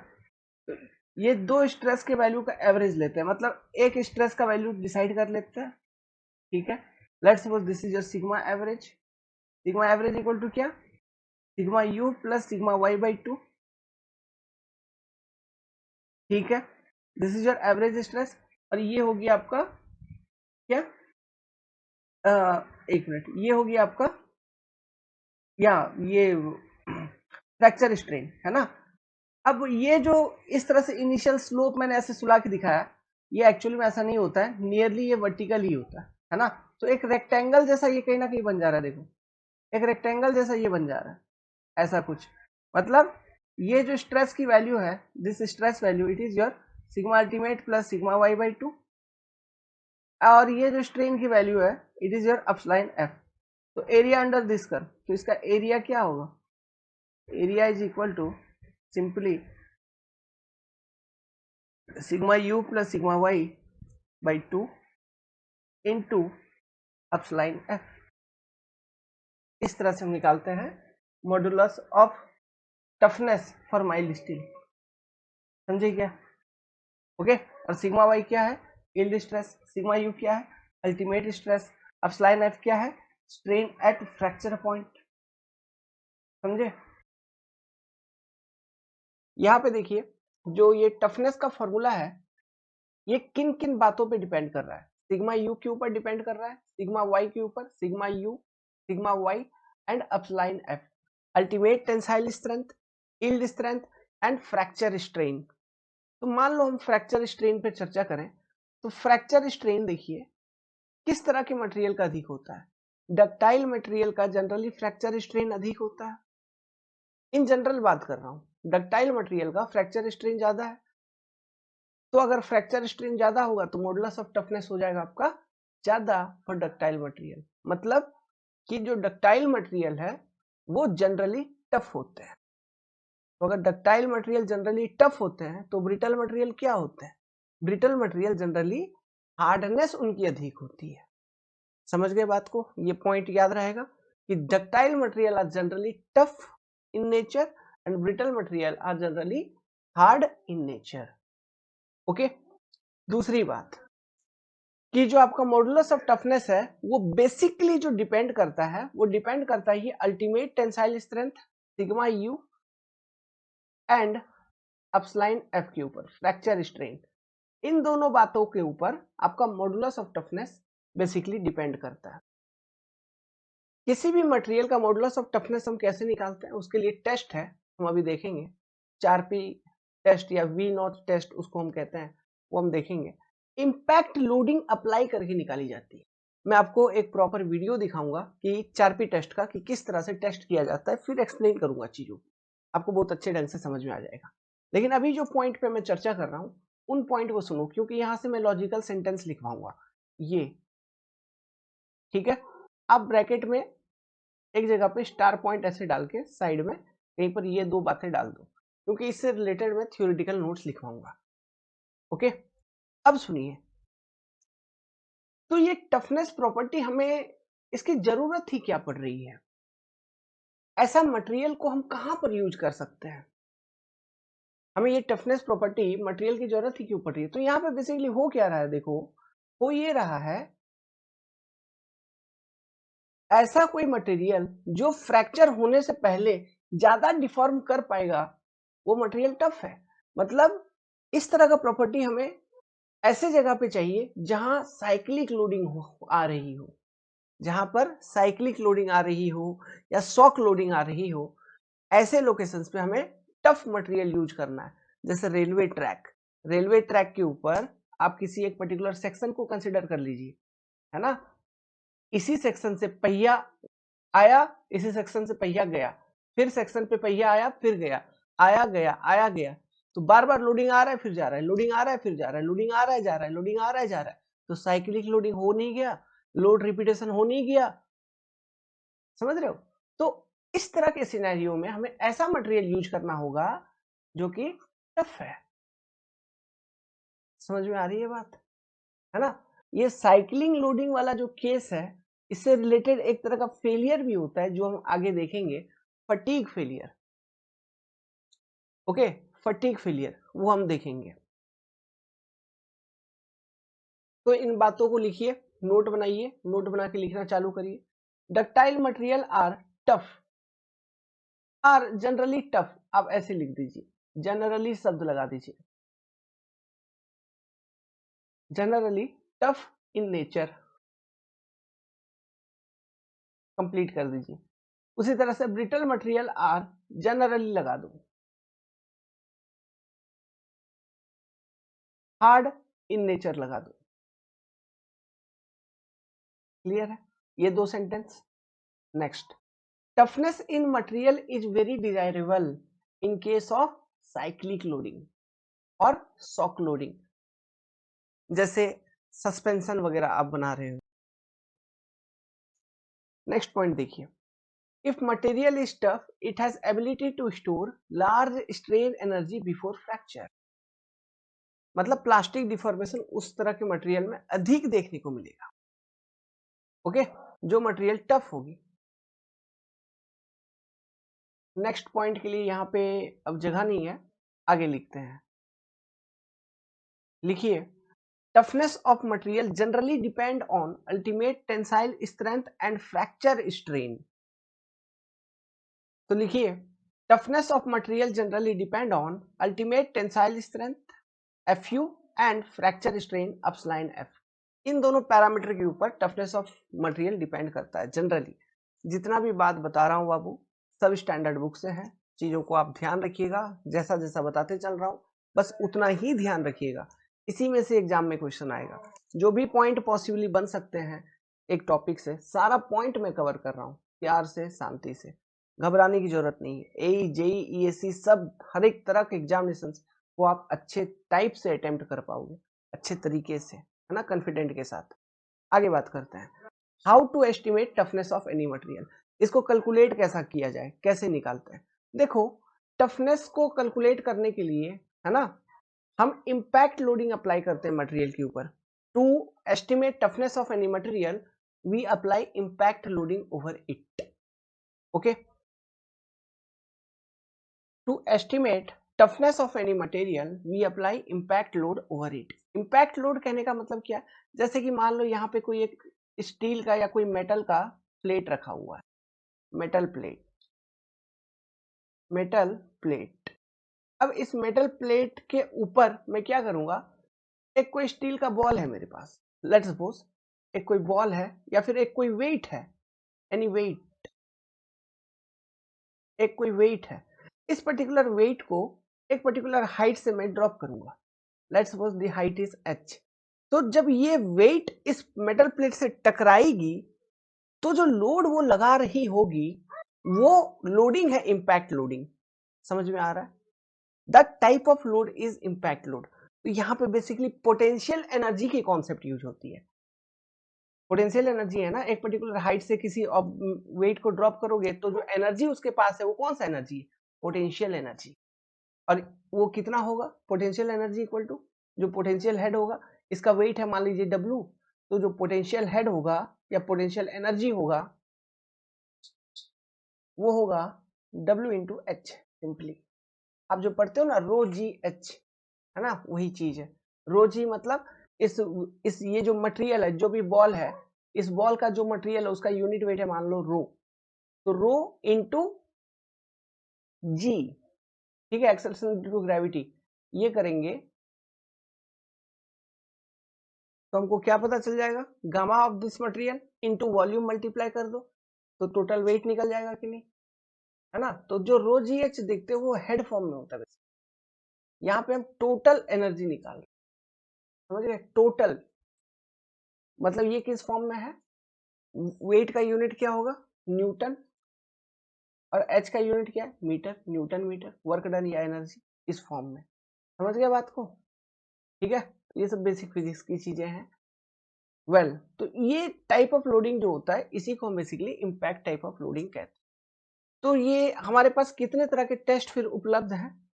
तो ये दो स्ट्रेस के वैल्यू का एवरेज लेते हैं, मतलब एक स्ट्रेस का वैल्यू डिसाइड कर लेते हैं। ठीक है, let's suppose this is your sigma average. Sigma average equal to क्या? Sigma U plus sigma Y by 2। ठीक है, this is your average stress. और ये होगी आपका क्या, एक मिनट, ये होगी आपका, या ये फ्रैक्चर स्ट्रेन, है ना? अब ये जो इस तरह से इनिशियल स्लोप मैंने ऐसे सुला के दिखाया, ये एक्चुअली में ऐसा नहीं होता है, नियरली ये वर्टिकल ही होता है ना? तो एक रेक्टेंगल जैसा ये कहीं ना कहीं बन जा रहा है, देखो एक रेक्टेंगल जैसा ये बन जा रहा है, ऐसा कुछ। मतलब ये जो स्ट्रेस की वैल्यू है, this stress value, it is your sigma ultimate plus sigma Y by 2। और ये जो स्ट्रेन की वैल्यू है, it is your epsilon F. तो एरिया अंडर दिस कर, तो इसका एरिया क्या होगा? Area is equal to simply sigma U plus sigma Y by 2 into epsilon F. इस तरह से हम निकालते हैं modulus of toughness for mild steel, समझे क्या? ओके, और सिग्मा वाई क्या है? Yield stress. सिग्मा यू क्या है? Ultimate stress. अपस्लाइन एफ क्या है? स्ट्रेन एट फ्रैक्चर पॉइंट, समझे? यहाँ पे देखिए, जो ये टफनेस का फॉर्मूला है, ये किन किन बातों पे डिपेंड कर रहा है? सिग्मा यू के ऊपर डिपेंड कर रहा है, सिग्मा वाई के ऊपर, sigma U, sigma Y and epsilon F, ultimate tensile strength, yield strength and fracture strain. तो मान लो हम फ्रैक्चर स्ट्रेन पे चर्चा करें, तो फ्रैक्चर स्ट्रेन देखिए किस तरह के मटेरियल का अधिक होता है? डक्टाइल मटेरियल का जनरली फ्रैक्चर स्ट्रेन अधिक होता है, इन जनरल बात कर रहा हूं। डक्टाइल मटेरियल का फ्रैक्चर स्ट्रेन ज्यादा है, तो अगर फ्रैक्चर स्ट्रेन ज्यादा होगा तो मॉडुलस ऑफ टफनेस हो जाएगा आपका ज्यादा फॉर डक्टाइल मटेरियल। मतलब कि जो डक्टाइल मटेरियल है वो जनरली टफ होते हैं। तो अगर डक्टाइल मटेरियल जनरली टफ होते हैं तो ब्रिटल मटेरियल क्या होते हैं? ब्रिटल मटेरियल जनरली हार्डनेस उनकी अधिक होती है। समझ गए बात को? ये पॉइंट याद रहेगा कि ductile material are generally tough in nature and brittle material are generally hard in nature. Okay, दूसरी बात कि जो आपका मॉडुलस ऑफ टफनेस है वो बेसिकली जो डिपेंड करता है वो डिपेंड करता है ultimate tensile strength sigma U and epsilon F के ऊपर, फ्रैक्चर स्ट्रेन। इन दोनों बातों के ऊपर आपका modulus of toughness basically depend करता है। किसी भी मटेरियल का मॉडुलस ऑफ टफनेस हम कैसे निकालते हैं, उसके लिए टेस्ट है, हम अभी देखेंगे। 4P टेस्ट या वी नॉट टेस्ट उसको हम कहते हैं, वो हम देखेंगे। इंपैक्ट लोडिंग अप्लाई करके निकाली जाती है। मैं आपको एक प्रॉपर वीडियो दिखाऊंगा कि 4P टेस्ट का कि किस तरह से टेस्ट किया जाता है, फिर एक्सप्लेन करूंगा चीजों को, आपको बहुत अच्छे ढंग से समझ में आ जाएगा। लेकिन अभी जो पॉइंट पे मैं चर्चा कर रहा हूं उन पॉइंट को सुनो, क्योंकि यहां से मैं लॉजिकल सेंटेंस लिखवाऊंगा। ये ठीक है, आप ब्रैकेट में एक जगह पे स्टार पॉइंट ऐसे डाल के साइड में कहीं पर ये दो बातें डाल दो, क्योंकि इससे रिलेटेड मैं थ्योरेटिकल नोट्स लिखवाऊंगा। ओके, अब सुनिए, तो ये टफनेस प्रॉपर्टी हमें इसकी जरूरत ही क्या पड़ रही है? ऐसा मटेरियल को हम कहां पर यूज कर सकते हैं? हमें ये टफनेस प्रॉपर्टी मटेरियल की जरूरत ही क्यों पड़ रही है? तो यहाँ पे बेसिकली हो क्या रहा है, देखो हो ये रहा है, ऐसा कोई मटेरियल जो फ्रैक्चर होने से पहले ज्यादा डिफॉर्म कर पाएगा वो मटेरियल टफ है। मतलब इस तरह का प्रॉपर्टी हमें ऐसे जगह पे चाहिए जहां साइक्लिक लोडिंग आ रही हो, जहां पर साइक्लिक लोडिंग आ रही हो या शॉक लोडिंग आ रही हो, ऐसे लोकेशंस पे हमें टफ मटेरियल यूज करना है। जैसे रेलवे ट्रैक, रेलवे ट्रैक के ऊपर आप किसी एक पर्टिकुलर सेक्शन को कंसिडर कर लीजिए, है ना? इसी सेक्शन से पहिया आया, इसी सेक्शन से पहिया गया, फिर सेक्शन पे पहिया आया फिर गया, आया गया आया गया, तो बार बार लोडिंग आ रहा है फिर जा रहा है, लोडिंग आ रहा है फिर जा रहा है, लोडिंग आ रहा है जा रहा है, लोडिंग आ रहा है जा रहा है, तो साइक्लिक लोडिंग हो नहीं गया, लोड रिपीटेशन हो नहीं गया। समझ रहे हो? तो इस तरह के सिनेरियो में हमें ऐसा मटेरियल यूज करना होगा जो कि टफ है। समझ में आ रही है बात, है ना? ये साइक्लिंग लोडिंग वाला जो केस है, इससे रिलेटेड एक तरह का फेलियर भी होता है जो हम आगे देखेंगे, fatigue failure. Okay, fatigue failure वो हम देखेंगे। तो इन बातों को लिखिए, नोट बनाइए, नोट बना के लिखना चालू करिए। Ductile material are tough, are generally tough, आप ऐसे लिख दीजिए, जनरली शब्द लगा दीजिए, generally tough in nature, complete कर दीजिए। उसी तरह से ब्रिटल मटेरियल आर जनरली लगा दो, हार्ड इन नेचर लगा दो। क्लियर है ये दो sentence? Next, toughness in material is very desirable in case of cyclic loading और शॉक लोडिंग। जैसे सस्पेंशन वगैरह आप बना रहे हो। नेक्स्ट पॉइंट देखिए, if material is tough it has ability to store large strain energy before fracture. मतलब plastic deformation उस तरह के मटेरियल में अधिक देखने को मिलेगा। ओके, जो मटेरियल टफ होगी। नेक्स्ट पॉइंट के लिए यहाँ पे अब जगह नहीं है, आगे लिखते हैं। लिखिए, toughness of material generally depend on ultimate tensile strength and fracture strain. तो लिखिए, toughness of material generally depend on ultimate tensile strength FU and fracture strain epsilon F। इन दोनों पैरामीटर के ऊपर टफनेस ऑफ मटेरियल डिपेंड करता है generally. जितना भी बात बता रहा हूँ बाबू, सब स्टैंडर्ड बुक से है, चीजों को आप ध्यान रखिएगा, जैसा जैसा बताते चल रहा हूँ बस उतना ही ध्यान रखिएगा, इसी में से एग्जाम में क्वेश्चन आएगा। जो भी पॉइंट पॉसिबली बन सकते हैं एक टॉपिक से, सारा पॉइंट मैं कवर कर रहा हूँ प्यार से, शांति से, घबराने की जरूरत नहीं है। AE JEE ESE सब हर एक तरह के एग्जामिनेशन को आप अच्छे टाइप से अटेम्प्ट कर पाओगे, अच्छे तरीके से, है ना, कॉन्फिडेंट के साथ। आगे बात करते हैं, how to estimate toughness of any material. इसको कैलकुलेट कैसा किया जाए, कैसे निकालते हैं। देखो, टफनेस को कैलकुलेट करने के लिए, है ना, हम इम्पैक्ट लोडिंग अप्लाई करते हैं मटेरियल के ऊपर। To estimate toughness of any material we apply impact loading over it. Okay, to estimate toughness of any material we apply impact load over it. Impact load कहने का मतलब क्या, जैसे कि मान लो यहाँ पे कोई एक स्टील का या कोई मेटल का प्लेट रखा हुआ है, मेटल प्लेट, मेटल प्लेट। अब इस मेटल प्लेट के ऊपर मैं क्या करूंगा, एक कोई स्टील का बॉल है मेरे पास, लेट्स सपोज एक कोई बॉल है या फिर एक कोई वेट है, एनी वेट, एक कोई वेट है। इस पर्टिकुलर वेट को एक पर्टिकुलर हाइट से मैं ड्रॉप करूंगा, let's suppose the height is h। तो जब ये वेट इस मेटल प्लेट से टकराएगी तो जो लोड वो लगा रही होगी वो लोडिंग है, इंपैक्ट लोडिंग। समझ में आ रहा है, that type of load is impact load. तो यहाँ पे बेसिकली पोटेंशियल एनर्जी की कॉन्सेप्ट यूज होती है। पोटेंशियल एनर्जी है ना, एक पर्टिकुलर हाइट से किसी वेट को ड्रॉप करोगे तो जो एनर्जी उसके पास है वो कौन सा एनर्जी है, पोटेंशियल एनर्जी। और वो कितना होगा, पोटेंशियल एनर्जी इक्वल टू जो पोटेंशियल हेड होगा, इसका वेट है मान लीजिए W, तो जो पोटेंशियल हेड होगा या पोटेंशियल एनर्जी होगा वो होगा W इंटू एच। सिंपली आप जो पढ़ते हो ना रो जी एच, है ना, वही चीज है। रो जी मतलब इस ये जो मटेरियल है, जो भी बॉल है, इस बॉल का जो मटेरियल है उसका यूनिट वेट है मान लो रो, तो रो इंटू जी, ठीक है, एक्सेलरेशन ड्यू टू ग्रेविटी। ये करेंगे तो हमको क्या पता चल जाएगा, gamma of this material into volume multiply कर दो तो टोटल वेट निकल जाएगा कि नहीं, है ना। तो जो रो जी एच देखते हो वो हेड फॉर्म में होता है, यहाँ पे हम टोटल एनर्जी निकाल रहे हैं, समझ गए, टोटल मतलब ये किस फॉर्म में है, वेट का यूनिट क्या होगा, न्यूटन, और एच का यूनिट क्या है, metre, newton metre, work done या एनर्जी, इस फॉर्म में। समझ गए बात को, ठीक है। ये सब बेसिक फिजिक्स की चीजें हैं। वेल तो ये टाइप ऑफ लोडिंग जो होता है इसी को हम basically impact type of loading कहते हैं। तो ये हमारे पास कितने तरह के टेस्ट फिर उपलब्ध हैं,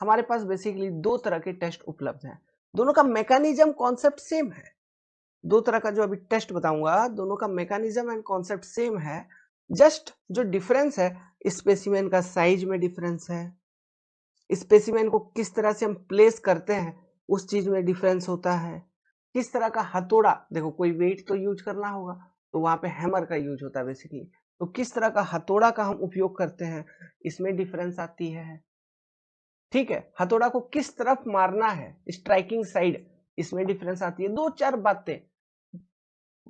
हमारे पास बेसिकली दो तरह के टेस्ट उपलब्ध हैं, दोनों का मैकेनिज्म कॉन्सेप्ट सेम है। दो तरह का जो अभी टेस्ट बताऊंगा दोनों का मैकेनिज्म एंड कॉन्सेप्ट सेम है, जस्ट जो डिफरेंस है स्पेसिमेन का साइज में डिफरेंस है, स्पेसिमेन को किस तरह से हम प्लेस करते हैं उस चीज में डिफरेंस होता है, किस तरह का हथौड़ा, देखो कोई वेट तो यूज करना होगा तो वहां पे हैमर का यूज होता है बेसिकली, तो किस तरह का हथौड़ा का हम उपयोग करते हैं इसमें डिफरेंस आती है, ठीक है। हथौड़ा को किस तरफ मारना है, स्ट्राइकिंग साइड, इसमें डिफरेंस आती है। दो चार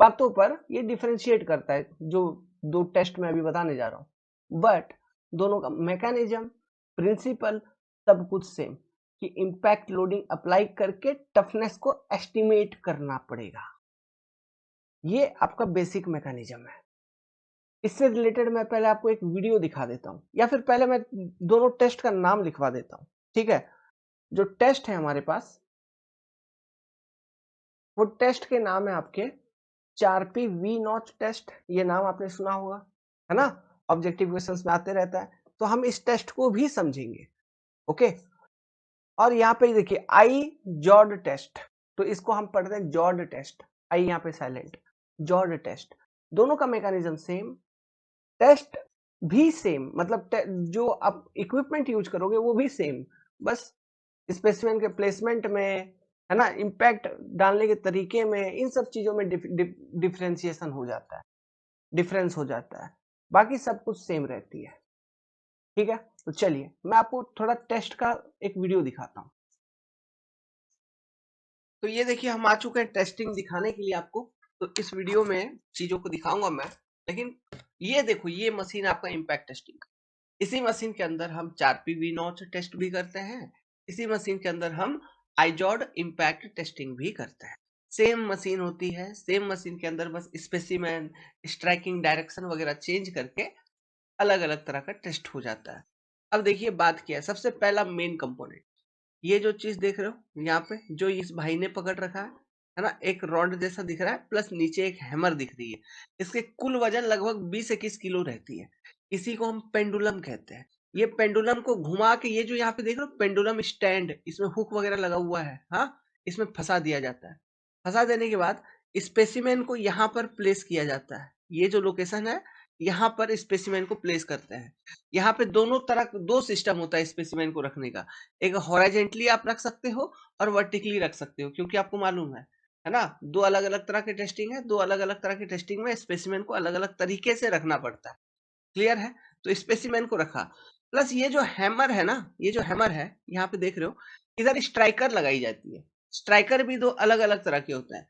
बातों पर ये डिफरेंशिएट करता है जो दो टेस्ट में अभी बताने जा रहा हूं, बट दोनों का मैकेनिज्म, प्रिंसिपल सब कुछ सेम, कि इंपैक्ट लोडिंग अप्लाई करके टफनेस को एस्टिमेट करना पड़ेगा। ये आपका बेसिक मैकेनिज्म है। इससे रिलेटेड मैं पहले आपको एक वीडियो दिखा देता हूं, या फिर पहले मैं दोनों टेस्ट का नाम लिखवा देता हूं, ठीक है। जो टेस्ट है हमारे पास वो टेस्ट के नाम है आपके 4P वी नॉट टेस्ट, ये नाम आपने सुना होगा, है ना, ऑब्जेक्टिव क्वेश्चंस में आते रहता है। तो हम इस टेस्ट को भी समझेंगे, ओके। और यहाँ पे देखिए आई जॉर्ड टेस्ट, तो इसको हम पढ़ते हैं जॉर्ड टेस्ट, आई यहाँ पे साइलेंट, जॉर्ड टेस्ट, दोनों का मैकेनिज्म सेम। टेस्ट भी सेम, मतलब जो आप इक्विपमेंट यूज करोगे वो भी सेम, बस स्पेसिमेन के प्लेसमेंट में, है ना, इम्पैक्ट डालने के तरीके में, इन सब चीजों में डिफरेंशिएशन हो जाता है, डिफरेंस हो जाता है, बाकी सब कुछ सेम रहती है। ठीक है, तो चलिए मैं आपको थोड़ा टेस्ट का एक वीडियो दिखाता हूँ। तो ये देखिए हम आ चुके हैं टेस्टिंग दिखाने के लिए आपको। तो इस वीडियो में चीजों को दिखाऊंगा मैं, लेकिन ये देखो ये मशीन आपका इम्पैक्ट टेस्टिंग, इसी मशीन के अंदर हम 4PV नॉच टेस्ट भी करते हैं, इसी मशीन के अंदर हम आइजॉड इम्पैक्ट टेस्टिंग भी करते हैं। सेम मशीन होती है, सेम मशीन के अंदर बस स्पेसिमेन, स्ट्राइकिंग डायरेक्शन वगैरह चेंज करके अलग अलग तरह का टेस्ट हो जाता है। अब देखिए बात क्या है, सबसे पहला मेन कंपोनेंट, ये जो चीज देख रहे हो यहाँ पे जो इस भाई ने पकड़ रखा है ना, एक रॉड जैसा दिख रहा है, प्लस नीचे एक हैमर दिख रही है, इसके कुल वजन लगभग 20-21 किलो रहती है। इसी को हम पेंडुलम कहते हैं। ये पेंडुलम को घुमा के, ये जो यहाँ पे देख रहे हो पेंडुलम स्टैंड, इसमें हुक वगैरह लगा हुआ है, हाँ, इसमें फंसा दिया जाता है। फंसा देने के बाद स्पेसिमेन को यहाँ पर प्लेस किया जाता है, ये जो लोकेशन है यहाँ पर स्पेसिमेन को प्लेस करते हैं। यहाँ पे दोनों तरह दो सिस्टम होता है स्पेसिमेन को रखने का, एक हॉरिजॉन्टली आप रख सकते हो और वर्टिकली रख सकते हो, क्योंकि आपको मालूम है ना, दो अलग अलग तरह की टेस्टिंग है, दो अलग अलग तरह की टेस्टिंग में स्पेसिमेन को अलग अलग तरीके से रखना पड़ता है। क्लियर है? तो स्पेसिमेन को रखा, प्लस ये जो हैमर है ना, ये जो हैमर है यहाँ पे देख रहे हो, इधर स्ट्राइकर लगाई जाती है। स्ट्राइकर भी दो अलग अलग तरह के होते हैं,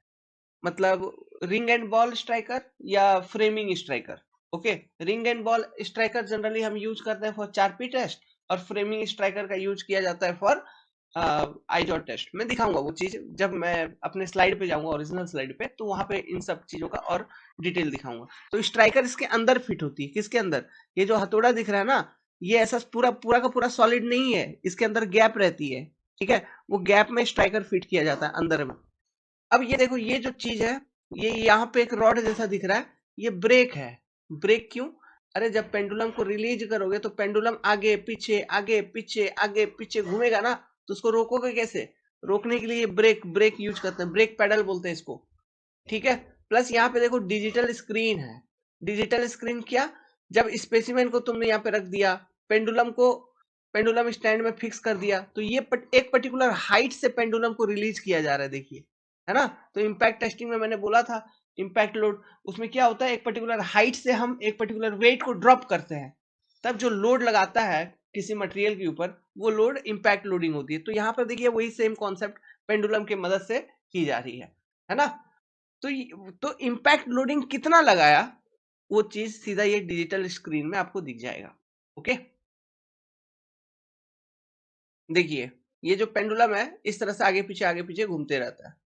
मतलब रिंग एंड बॉल स्ट्राइकर या framing striker. Okay, ring and ball striker generally हम यूज करते हैं फॉर 4P टेस्ट, और फ्रेमिंग स्ट्राइकर का यूज किया जाता है फॉर आइजॉट टेस्ट। मैं दिखाऊंगा वो चीज जब मैं अपने स्लाइड पे जाऊंगा, ओरिजिनल स्लाइड पे, तो वहां पे इन सब चीजों का और डिटेल दिखाऊंगा। तो स्ट्राइकर इसके अंदर फिट होती है, किसके अंदर, ये जो हथौड़ा दिख रहा है ना, ये ऐसा पूरा पूरा का पूरा सॉलिड नहीं है, इसके अंदर गैप रहती है। ठीक है, वो गैप में स्ट्राइकर फिट किया जाता है अंदर में। अब ये देखो ये जो चीज है, ये यहाँ पे एक रॉड जैसा दिख रहा है, ये ब्रेक है। ब्रेक क्यों? अरे जब पेंडुलम को रिलीज करोगे तो पेंडुलम आगे पीछे आगे पीछे आगे पीछे घूमेगा ना, तो उसको रोकोगे कैसे? रोकने के लिए ब्रेक ब्रेक यूज करते हैं, ब्रेक पैडल बोलते हैं इसको। ठीक है, प्लस यहाँ पे देखो डिजिटल स्क्रीन है। डिजिटल स्क्रीन क्या? जब स्पेसिमेन को तुमने यहाँ पे रख दिया, पेंडुलम को पेंडुलम स्टैंड में फिक्स कर दिया, तो ये एक पर्टिकुलर हाइट से पेंडुलम को रिलीज किया जा रहा है, देखिए, है ना। तो इम्पैक्ट टेस्टिंग में मैंने बोला था इम्पैक्ट लोड, उसमें क्या होता है, एक पर्टिकुलर हाइट से हम एक पर्टिकुलर वेट को ड्रॉप करते हैं, तब जो लोड लगाता है किसी मटेरियल के ऊपर, वो लोड इम्पैक्ट लोडिंग होती है। तो यहाँ पर देखिए वही सेम कॉन्सेप्ट पेंडुलम की मदद से की जा रही है ना। तो इम्पैक्ट लोडिंग कितना लगाया, वो चीज सीधा ये डिजिटल स्क्रीन में आपको दिख जाएगा। ओके, देखिए ये जो पेंडुलम है इस तरह से आगे पीछे घूमते रहता है।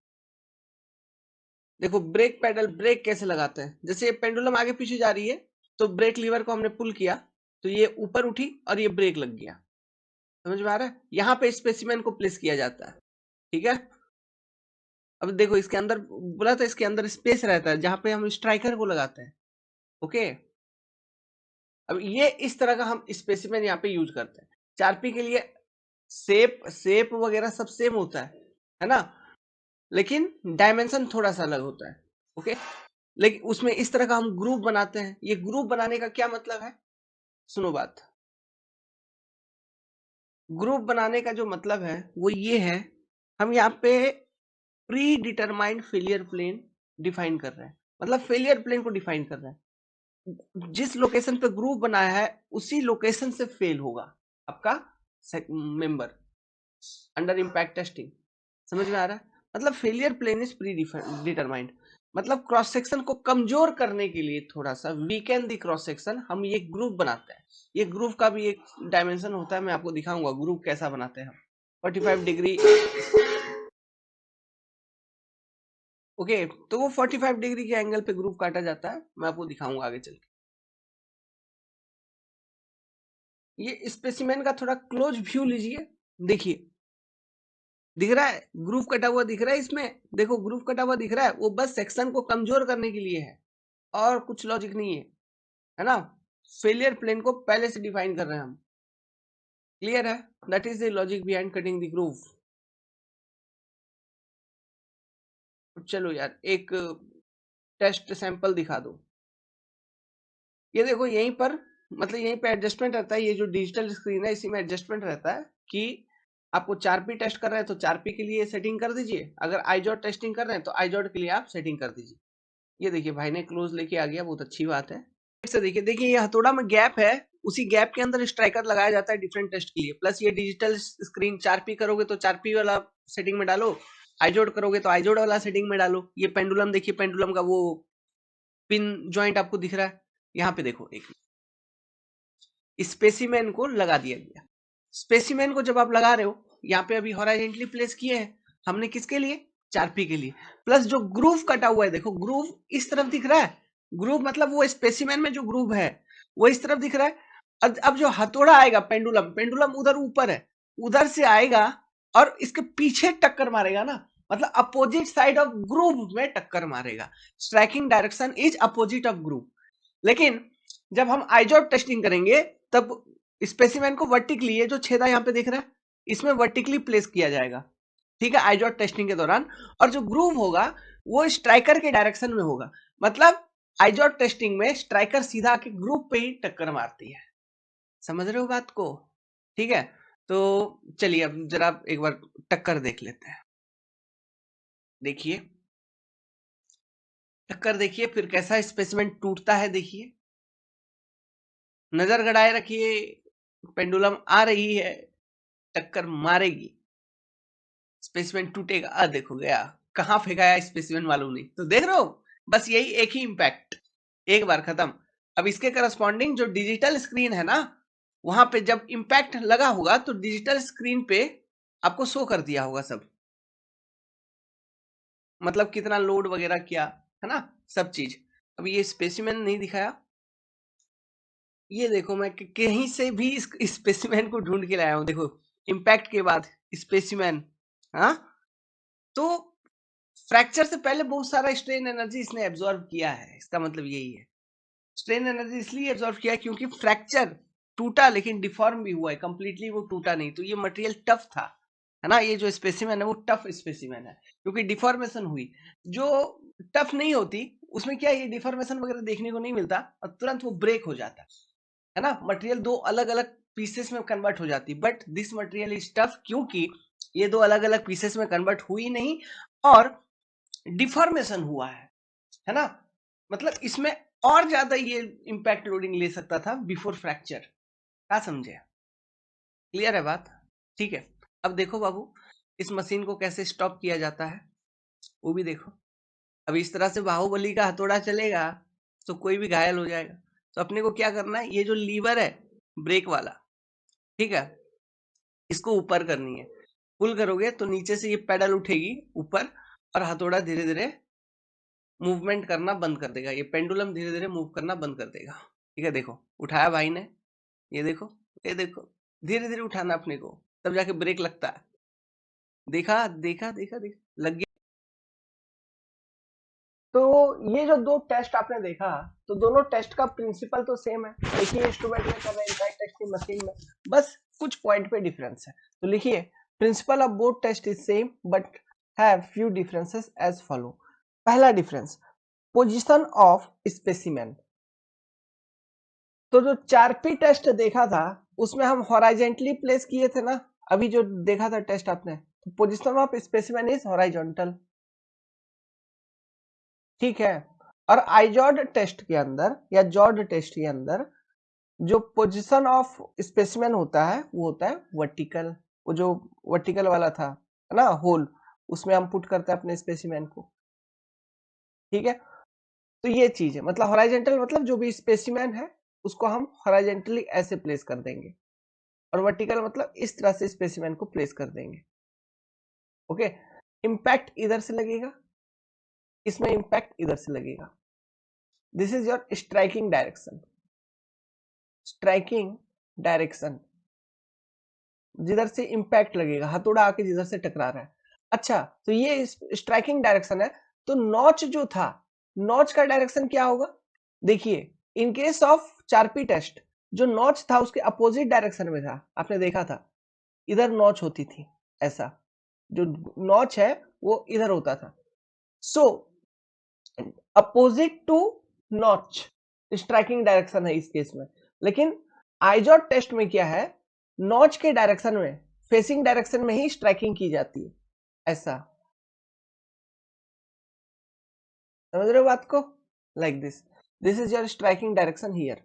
देखो ब्रेक पैडल, ब्रेक कैसे लगाते हैं, जैसे ये पेंडुलम आगे पीछे जा रही है, तो ब्रेक लीवर को हमने पुल किया, तो ये ऊपर उठी और ये ब्रेक लग गया। समझ में आ रहा है? यहाँ पे स्पेसिमेन को प्लेस किया जाता है। ठीक है, अब देखो इसके अंदर बोला था, इसके अंदर स्पेस रहता है जहां पे हम स्ट्राइकर को लगाते हैं। ओके, अब ये इस तरह का हम स्पेसिमेन यहाँ पे यूज करते हैं। 4P के लिए शेप शेप वगैरह सब सेम होता है ना, लेकिन डायमेंशन थोड़ा सा अलग होता है। ओके, लेकिन उसमें इस तरह का हम ग्रुप बनाते हैं। ये ग्रुप बनाने का क्या मतलब है, सुनो बात। ग्रुप बनाने का जो मतलब है वो ये है, हम यहाँ पे predetermined failure plane define कर रहे हैं, मतलब फेलियर प्लेन को डिफाइन कर रहे हैं। जिस लोकेशन पे ग्रुप बनाया है उसी लोकेशन से फेल होगा आपका मेंबर अंडर इम्पैक्ट टेस्टिंग। समझ में आ रहा है? मतलब failure plane is predetermined, मतलब क्रॉस सेक्शन को कमजोर करने के लिए, थोड़ा सा वीकेंड दी क्रॉस सेक्शन, हम ये ग्रुप बनाते हैं। ये ग्रुप का भी एक डायमेंशन होता है, मैं आपको दिखाऊंगा ग्रुप कैसा बनाते हैं हम। 45 डिग्री। ओके, तो वो 45 डिग्री के एंगल पे ग्रुप काटा जाता है, मैं आपको दिखाऊंगा आगे चल के। ये स्पेसिमेन का थोड़ा क्लोज व्यू लीजिए, देखिए दिख रहा है ग्रुप कटा हुआ, दिख रहा है इसमें, देखो ग्रुप कटा हुआ दिख रहा है, वो बस सेक्शन को कमजोर करने के लिए है, और कुछ लॉजिक नहीं है ना। फेलियर प्लेन को पहले से डिफाइन कर रहे हैं हम। क्लियर है? That is the logic behind cutting the groove. चलो यार एक टेस्ट सैंपल दिखा दो। ये देखो यहीं पर मतलब यहीं पे एडजस्टमेंट रहता है, ये जो डिजिटल स्क्रीन है इसी में एडजस्टमेंट रहता है कि आपको 4P टेस्ट कर रहे हैं तो 4P के लिए सेटिंग कर दीजिए, अगर आईजॉट टेस्टिंग कर रहे हैं तो आईजॉट के लिए आप सेटिंग कर दीजिए। ये देखिए भाई ने क्लोज लेके आ गया, बहुत अच्छी बात है। फिर से देखिए, देखिए ये हथौड़ा में गैप है, उसी गैप के अंदर स्ट्राइकर लगाया जाता है डिफरेंट टेस्ट के लिए। प्लस ये डिजिटल स्क्रीन 4P करोगे तो 4P वाला सेटिंग में डालो, आईजोड करोगे तो आईजोड वाला सेटिंग में डालो। ये पेंडुलम देखिए, पेंडुलम का वो पिन जॉइंट आपको दिख रहा है, यहाँ पे देखो एक स्पेसिमेन को लगा दिया गया। स्पेसिमेन को जब आप लगा रहे हो, यहाँ पे अभी हॉराइजेंटली प्लेस किए हैं हमने, किसके लिए? 4P के लिए। प्लस जो ग्रूव कटा हुआ है, देखो ग्रूव इस तरफ दिख रहा है, ग्रूव मतलब वो स्पेसिमेन में जो ग्रूव है वो इस तरफ दिख रहा है। अब जो हथौड़ा आएगा, पेंडुलम, पेंडुलम उधर ऊपर है, उधर से आएगा और इसके पीछे टक्कर मारेगा ना, मतलब अपोजिट साइड ऑफ ग्रूव में टक्कर मारेगा। Striking direction is opposite of groove. लेकिन जब हम आईजॉट टेस्टिंग करेंगे तब स्पेसिमेन को वर्टिकली, ये जो छेदा यहाँ पे दिख रहा है इसमें वर्टिकली प्लेस किया जाएगा, ठीक है, आईजॉट टेस्टिंग के दौरान। और जो ग्रूव होगा वो स्ट्राइकर के डायरेक्शन में होगा, मतलब आईजॉट टेस्टिंग में स्ट्राइकर सीधा आके ग्रूव पे ही टक्कर मारती है। समझ रहे हो बात को? ठीक है, तो चलिए अब जरा एक बार टक्कर देख लेते हैं। देखिए टक्कर देखिए, फिर कैसा स्पेसिमेन टूटता है देखिए, नजर गड़ाए रखिए, पेंडुलम आ रही है, टक्कर मारेगी, स्पेसिमेन टूटेगा। देखो गया, कहां फेंकाया स्पेसिमेन मालूम नहीं, तो देख रहे हो, बस यही एक ही इंपैक्ट, एक बार खत्म। अब इसके करस्पॉन्डिंग जो डिजिटल स्क्रीन है ना, वहां पे जब इंपैक्ट लगा होगा तो डिजिटल स्क्रीन पे आपको शो कर दिया होगा सब, मतलब कितना लोड वगैरह किया है ना, सब चीज। अब ये स्पेसिमेन नहीं दिखाया, ये देखो मैं कहीं से भी इस स्पेसिमेन को ढूंढ के लाया हूं, देखो इंपैक्ट के बाद स्पेसिमेन। हाँ, तो फ्रैक्चर से पहले बहुत सारा स्ट्रेन एनर्जी इसने एब्जॉर्ब किया है, इसका मतलब यही है। स्ट्रेन एनर्जी इसलिए एब्जॉर्ब किया क्योंकि फ्रैक्चर टूटा लेकिन डिफॉर्म भी हुआ है, कंप्लीटली वो टूटा नहीं, तो ये मटेरियल टफ था, है ना। ये जो स्पेसिमेन है वो टफ स्पेसिमेन है क्योंकि डिफॉर्मेशन हुई। जो टफ नहीं होती उसमें क्या, ये डिफॉर्मेशन वगैरह देखने को नहीं मिलता और तुरंत वो ब्रेक हो जाता है ना, मटेरियल दो अलग अलग पीसेस में कन्वर्ट हो जाती। But this material is tough क्योंकि ये दो अलग अलग पीसेस में कन्वर्ट हुई नहीं और डिफॉर्मेशन हुआ है ना। मतलब इसमें और ज्यादा ये इंपैक्ट लोडिंग ले सकता था बिफोर फ्रैक्चर। क्या समझे? क्लियर है बात? ठीक है, अब देखो बाबू, इस मशीन को कैसे स्टॉप किया जाता है वो भी देखो। अब इस तरह से बाहुबली का हथौड़ा चलेगा तो कोई भी घायल हो जाएगा, तो अपने को क्या करना है, ये जो लीवर है ब्रेक वाला, ठीक है, इसको ऊपर करनी है। पुल करोगे तो नीचे से ये पेडल उठेगी ऊपर और हथौड़ा धीरे धीरे मूवमेंट करना बंद कर देगा, ये पेंडुलम धीरे धीरे मूव करना बंद कर देगा। ठीक है, देखो उठाया भाई ने, ये देखो, ये देखो, धीरे धीरे उठाना अपने को, तब जाके ब्रेक लगता है। देखा देखा देखा देखा, लग गया। तो ये जो दो टेस्ट आपने देखा, तो दोनों टेस्ट का प्रिंसिपल तो सेम है, एक ही इंस्ट्रूमेंट में कर रहे हैं, इंपैक्ट टेस्टिंग मशीन में, बस कुछ पॉइंट पे डिफरेंस है। तो लिखिए, principle of both test is same but have few differences as follow. पहला डिफरेंस, पोजीशन ऑफ स्पेसिमेन। तो जो 4P टेस्ट देखा था उसमें हम हॉराइजेंटली प्लेस किए थे ना, अभी जो देखा था टेस्ट आपने, तो position of specimen is horizontal, ठीक है। और आईजॉड टेस्ट के अंदर या जॉड टेस्ट के अंदर जो पोजीशन ऑफ स्पेसिमेन होता है वो होता है वर्टिकल, वो जो वर्टिकल वाला था है ना होल, उसमें हम पुट करते हैं अपने स्पेसिमेन को, ठीक है। तो ये चीज है, मतलब हॉराइजेंटल मतलब जो भी स्पेसिमेन है उसको हम हॉराइजेंटली ऐसे प्लेस कर देंगे, और वर्टिकल मतलब इस तरह से स्पेसिमेन को प्लेस कर देंगे। ओके, इंपैक्ट इधर से लगेगा, इसमें इंपैक्ट इधर से लगेगा। This is your striking direction. Striking direction, जिधर से इंपैक्ट लगेगा, हथौड़ा आके जिधर से टकरा रहा है। अच्छा, तो ये स्ट्राइकिंग डायरेक्शन है। तो नॉच जो था, नॉच का डायरेक्शन क्या होगा? देखिए, in case of 4P test जो नॉच था उसके अपोजिट डायरेक्शन में था, आपने देखा था इधर नॉच होती थी, ऐसा जो नॉच है वो इधर होता था। So opposite to notch striking direction है इस केस में। लेकिन आइजॉट टेस्ट में क्या है, नॉच के डायरेक्शन में, फेसिंग डायरेक्शन में ही स्ट्राइकिंग की जाती है। ऐसा समझ रहे हो बात को? Like this is your striking direction here.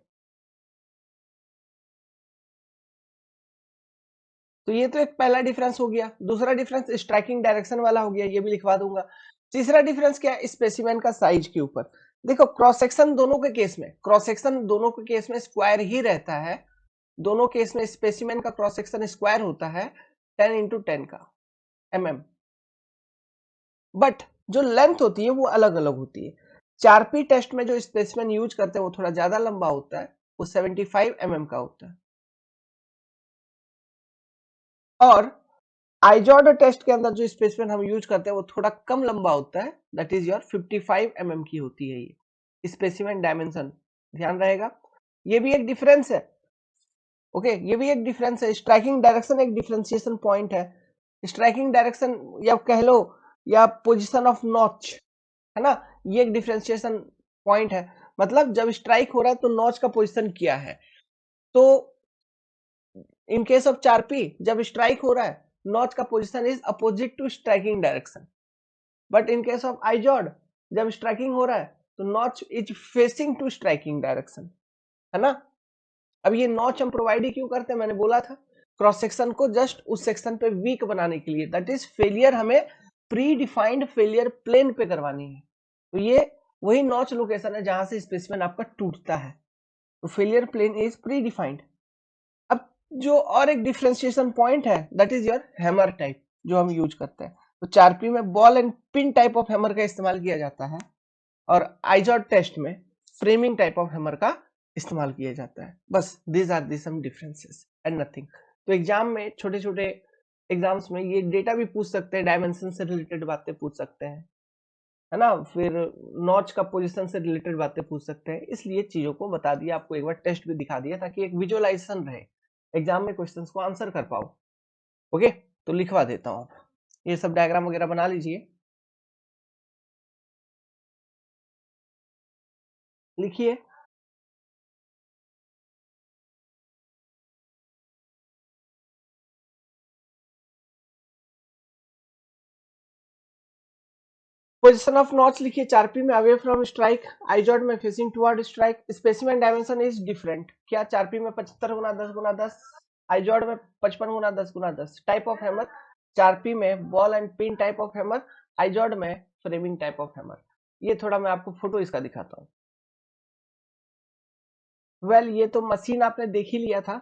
तो ये तो एक पहला डिफरेंस हो गया। दूसरा डिफरेंस स्ट्राइकिंग डायरेक्शन वाला हो गया, ये भी लिखवा दूंगा। तीसरा डिफरेंस क्या है, स्पेसिमेन का साइज के ऊपर। देखो क्रॉस सेक्शन दोनों के केस में, क्रॉस सेक्शन दोनों के केस में स्क्वायर ही रहता है। दोनों केस में स्पेसिमेन का क्रॉस सेक्शन स्क्वायर होता है 10 इंटू 10 का mm। बट जो लेंथ होती है वो अलग अलग होती है। 4P टेस्ट में जो स्पेसिमेन यूज करते हैं वो थोड़ा ज्यादा लंबा होता है, वो 75 mm का होता है। और आइजॉड टेस्ट के अंदर जो स्पेसिमेन हम यूज करते हैं वो थोड़ा कम लंबा होता है, दैट इज योर 55 mm की होती है ये स्पेसिमेन डायमेंशन। ध्यान रहेगा, ये भी एक डिफरेंस है। ओके, ये भी एक डिफरेंस है। स्ट्राइकिंग डायरेक्शन एक डिफरेंशिएशन पॉइंट है। स्ट्राइकिंग डायरेक्शन या कह लो या पोजीशन ऑफ नॉच, है ना, ये एक डिफरेंशिएशन पॉइंट है। मतलब जब स्ट्राइक हो रहा है तो नॉच का पोजीशन क्या है। तो इन केस ऑफ 4P जब स्ट्राइक हो रहा है, नॉच का position is opposite to striking direction. But in case of Izod जब स्ट्राइकिंग हो रहा है तो notch is facing to striking direction, है ना। अब ये नॉच हम प्रोवाइड ही क्यों करते हैं, मैंने बोला था क्रॉस सेक्शन को जस्ट उस सेक्शन पे वीक बनाने के लिए, दैट इज फेलियर हमें प्री डिफाइंड फेलियर प्लेन पे करवानी है। तो ये वही नॉच लोकेशन है जहां से स्पेसिमेन आपका टूटता है। तो failure plane is predefined. अब जो और एक डिफरेंशिएशन पॉइंट है that is your hammer type जो हम यूज करते हैं। तो 4P में ball and pin type of hammer का इस्तेमाल किया जाता है, और आइजॉड टेस्ट में फ्रेमिंग टाइप ऑफ हैमर का इस्तेमाल किया जाता है। बस these are the some differences and nothing. तो एग्जाम में छोटे छोटे एग्जाम्स में ये डेटा भी पूछ सकते हैं, डायमेंशन से रिलेटेड बातें पूछ सकते हैं, है ना, फिर नॉच का पोजीशन से रिलेटेड बातें पूछ सकते हैं। इसलिए चीजों को बता दिया, आपको एक बार टेस्ट भी दिखा दिया ताकि एक विजुअलाइजेशन रहे, एग्जाम में क्वेश्चंस को आंसर कर पाओ। ओके, तो लिखवा देता हूँ, ये सब डायग्राम वगैरह बना लीजिए। लिखिए, पोजीशन ऑफ नॉच लिखिए। 4P में अवे फ्रॉम स्ट्राइक, आइजॉड में facing toward strike. Specimen dimension is different. क्या 4P में 75 गुना 10 गुना 10, आइजॉड में 55 गुना 10 गुना 10। टाइप ऑफ हैमर, 4P में ball and pin type of hammer, Izod में फ्रेमिंग टाइप ऑफ हैमर। ये थोड़ा मैं आपको फोटो इसका दिखाता हूँ। वेल ये तो मशीन आपने देख ही लिया था,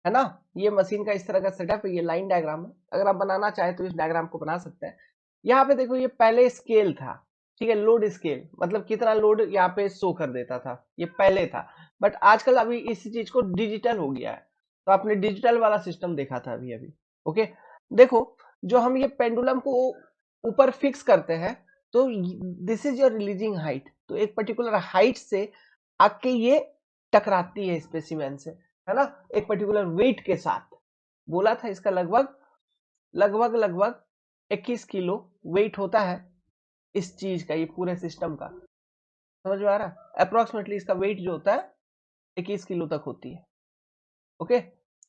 है ना। ये मशीन का इस तरह का सेटअप है, ये लाइन डायग्राम है। अगर आप बनाना चाहे तो इस डायग्राम को बना सकते हैं। यहाँ पे देखो, ये पहले स्केल था, ठीक है, लोड स्केल, मतलब कितना लोड यहाँ पे शो कर देता था, ये पहले था। बट आजकल अभी इस चीज को डिजिटल हो गया है, तो आपने डिजिटल वाला सिस्टम देखा था अभी अभी। ओके, देखो जो हम ये पेंडुलम को ऊपर फिक्स करते हैं, तो this is your releasing height. तो एक पर्टिकुलर हाइट से आके ये टकराती है स्पेसिमेन से, है ना, एक पर्टिकुलर वेट के साथ। बोला था इसका लगभग लगभग लगभग 21 किलो वेट होता है इस चीज का, ये पूरे सिस्टम का। समझ में आ रहा है? अप्रोक्सीमेटली इसका वेट जो होता है 21 किलो तक होती है। ओके,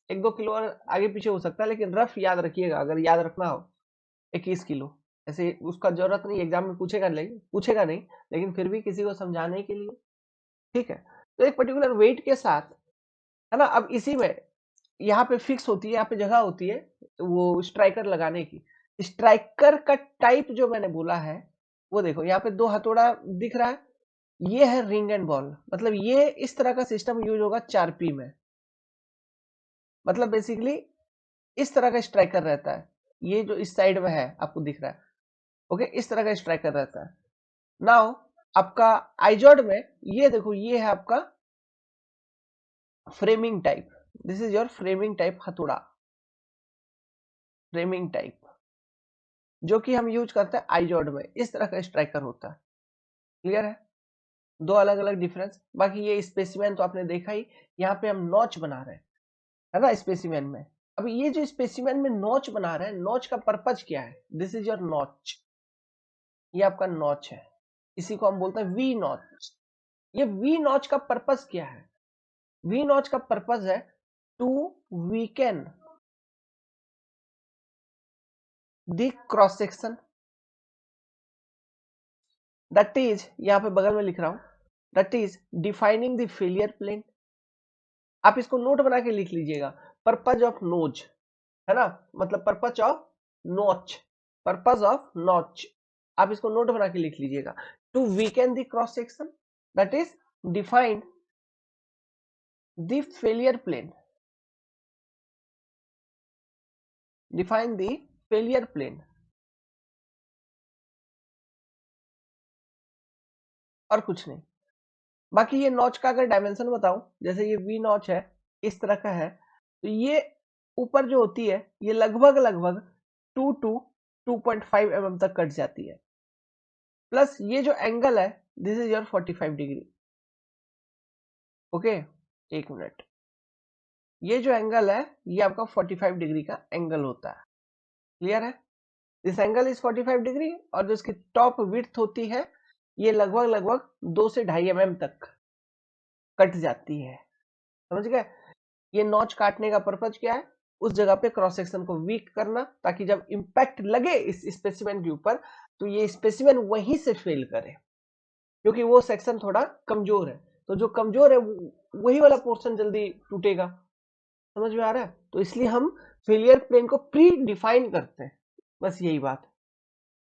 1-2 किलो और आगे पीछे हो सकता है, लेकिन रफ याद रखिएगा, अगर याद रखना हो 21 किलो। ऐसे उसका जरूरत नहीं, एग्जाम में पूछेगा नहीं, लेकिन फिर भी किसी को समझाने के लिए, ठीक है। तो एक पर्टिकुलर वेट के साथ, है ना, अब इसी में यहाँ पे फिक्स होती है, यहाँ पे जगह होती है वो स्ट्राइकर लगाने की। स्ट्राइकर का टाइप जो मैंने बोला है वो देखो, यहाँ पे 2 हथौड़ा दिख रहा है, ये है रिंग एंड बॉल। मतलब ये इस तरह का सिस्टम यूज होगा 4P में। मतलब बेसिकली इस तरह का स्ट्राइकर रहता है, ये जो इस साइड में है आपको दिख रहा है। ओके, इस तरह का स्ट्राइकर रहता है। नाउ आपका आइजॉड में ये देखो, ये है आपका framing type. This is your framing type हथौड़ा, फ्रेमिंग टाइप जो कि हम यूज करते हैं आइजॉड में। इस तरह का स्ट्राइकर होता है। क्लियर है? दो अलग अलग डिफरेंस। बाकी ये स्पेसिमेन तो आपने देखा ही, यहाँ पे हम नॉच बना रहे हैं, है ना, स्पेसिमेन में। अब ये जो स्पेसिमेन में नॉच बना रहे हैं, नॉच का पर्पज क्या है? दिस इज योर नॉच, ये आपका नॉच है, इसी को हम बोलते हैं वी नॉच। ये वी नॉच का पर्पज क्या है? वी नॉच का पर्पज है to weaken the cross section, that is, यहां पे बगल में लिख रहा हूं, that is defining the failure plane. आप इसको नोट बना के लिख लीजिएगा, पर्पज ऑफ नोज, है ना, मतलब purpose of notch, purpose of notch, आप इसको नोट बना के लिख लीजिएगा। To weaken the cross section, that is defined the failure plane, define the failure plane, और कुछ नहीं। बाकी ये नॉच का अगर डायमेंशन बताऊं, जैसे ये वी नॉच है, इस तरह का है, तो ये ऊपर जो होती है ये लगभग लगभग 2 to 2.5 mm तक कट जाती है, प्लस ये जो एंगल है this is your 45 degree. Okay, एक मिनट, ये जो एंगल है ये आपका 45 डिग्री का एंगल होता है, क्लियर है? दिस एंगल इज 45 डिग्री, और जो इसकी टॉप विड्थ होती है ये लगभग लगभग 2 से 2.5 mm तक कट जाती है, समझ गए? ये नॉच काटने का पर्पज क्या है? उस जगह पे क्रॉस सेक्शन को वीक करना, ताकि जब इंपैक्ट लगे इस स्पेसिमेन के ऊपर तो ये स्पेसिमेन वहीं से फेल करे, क्योंकि वो सेक्शन थोड़ा कमजोर है, तो जो कमजोर है वही वाला पोर्शन जल्दी टूटेगा, समझ में आ रहा है? तो इसलिए हम फेलियर प्लेन को प्री डिफाइन करते हैं, बस यही बात।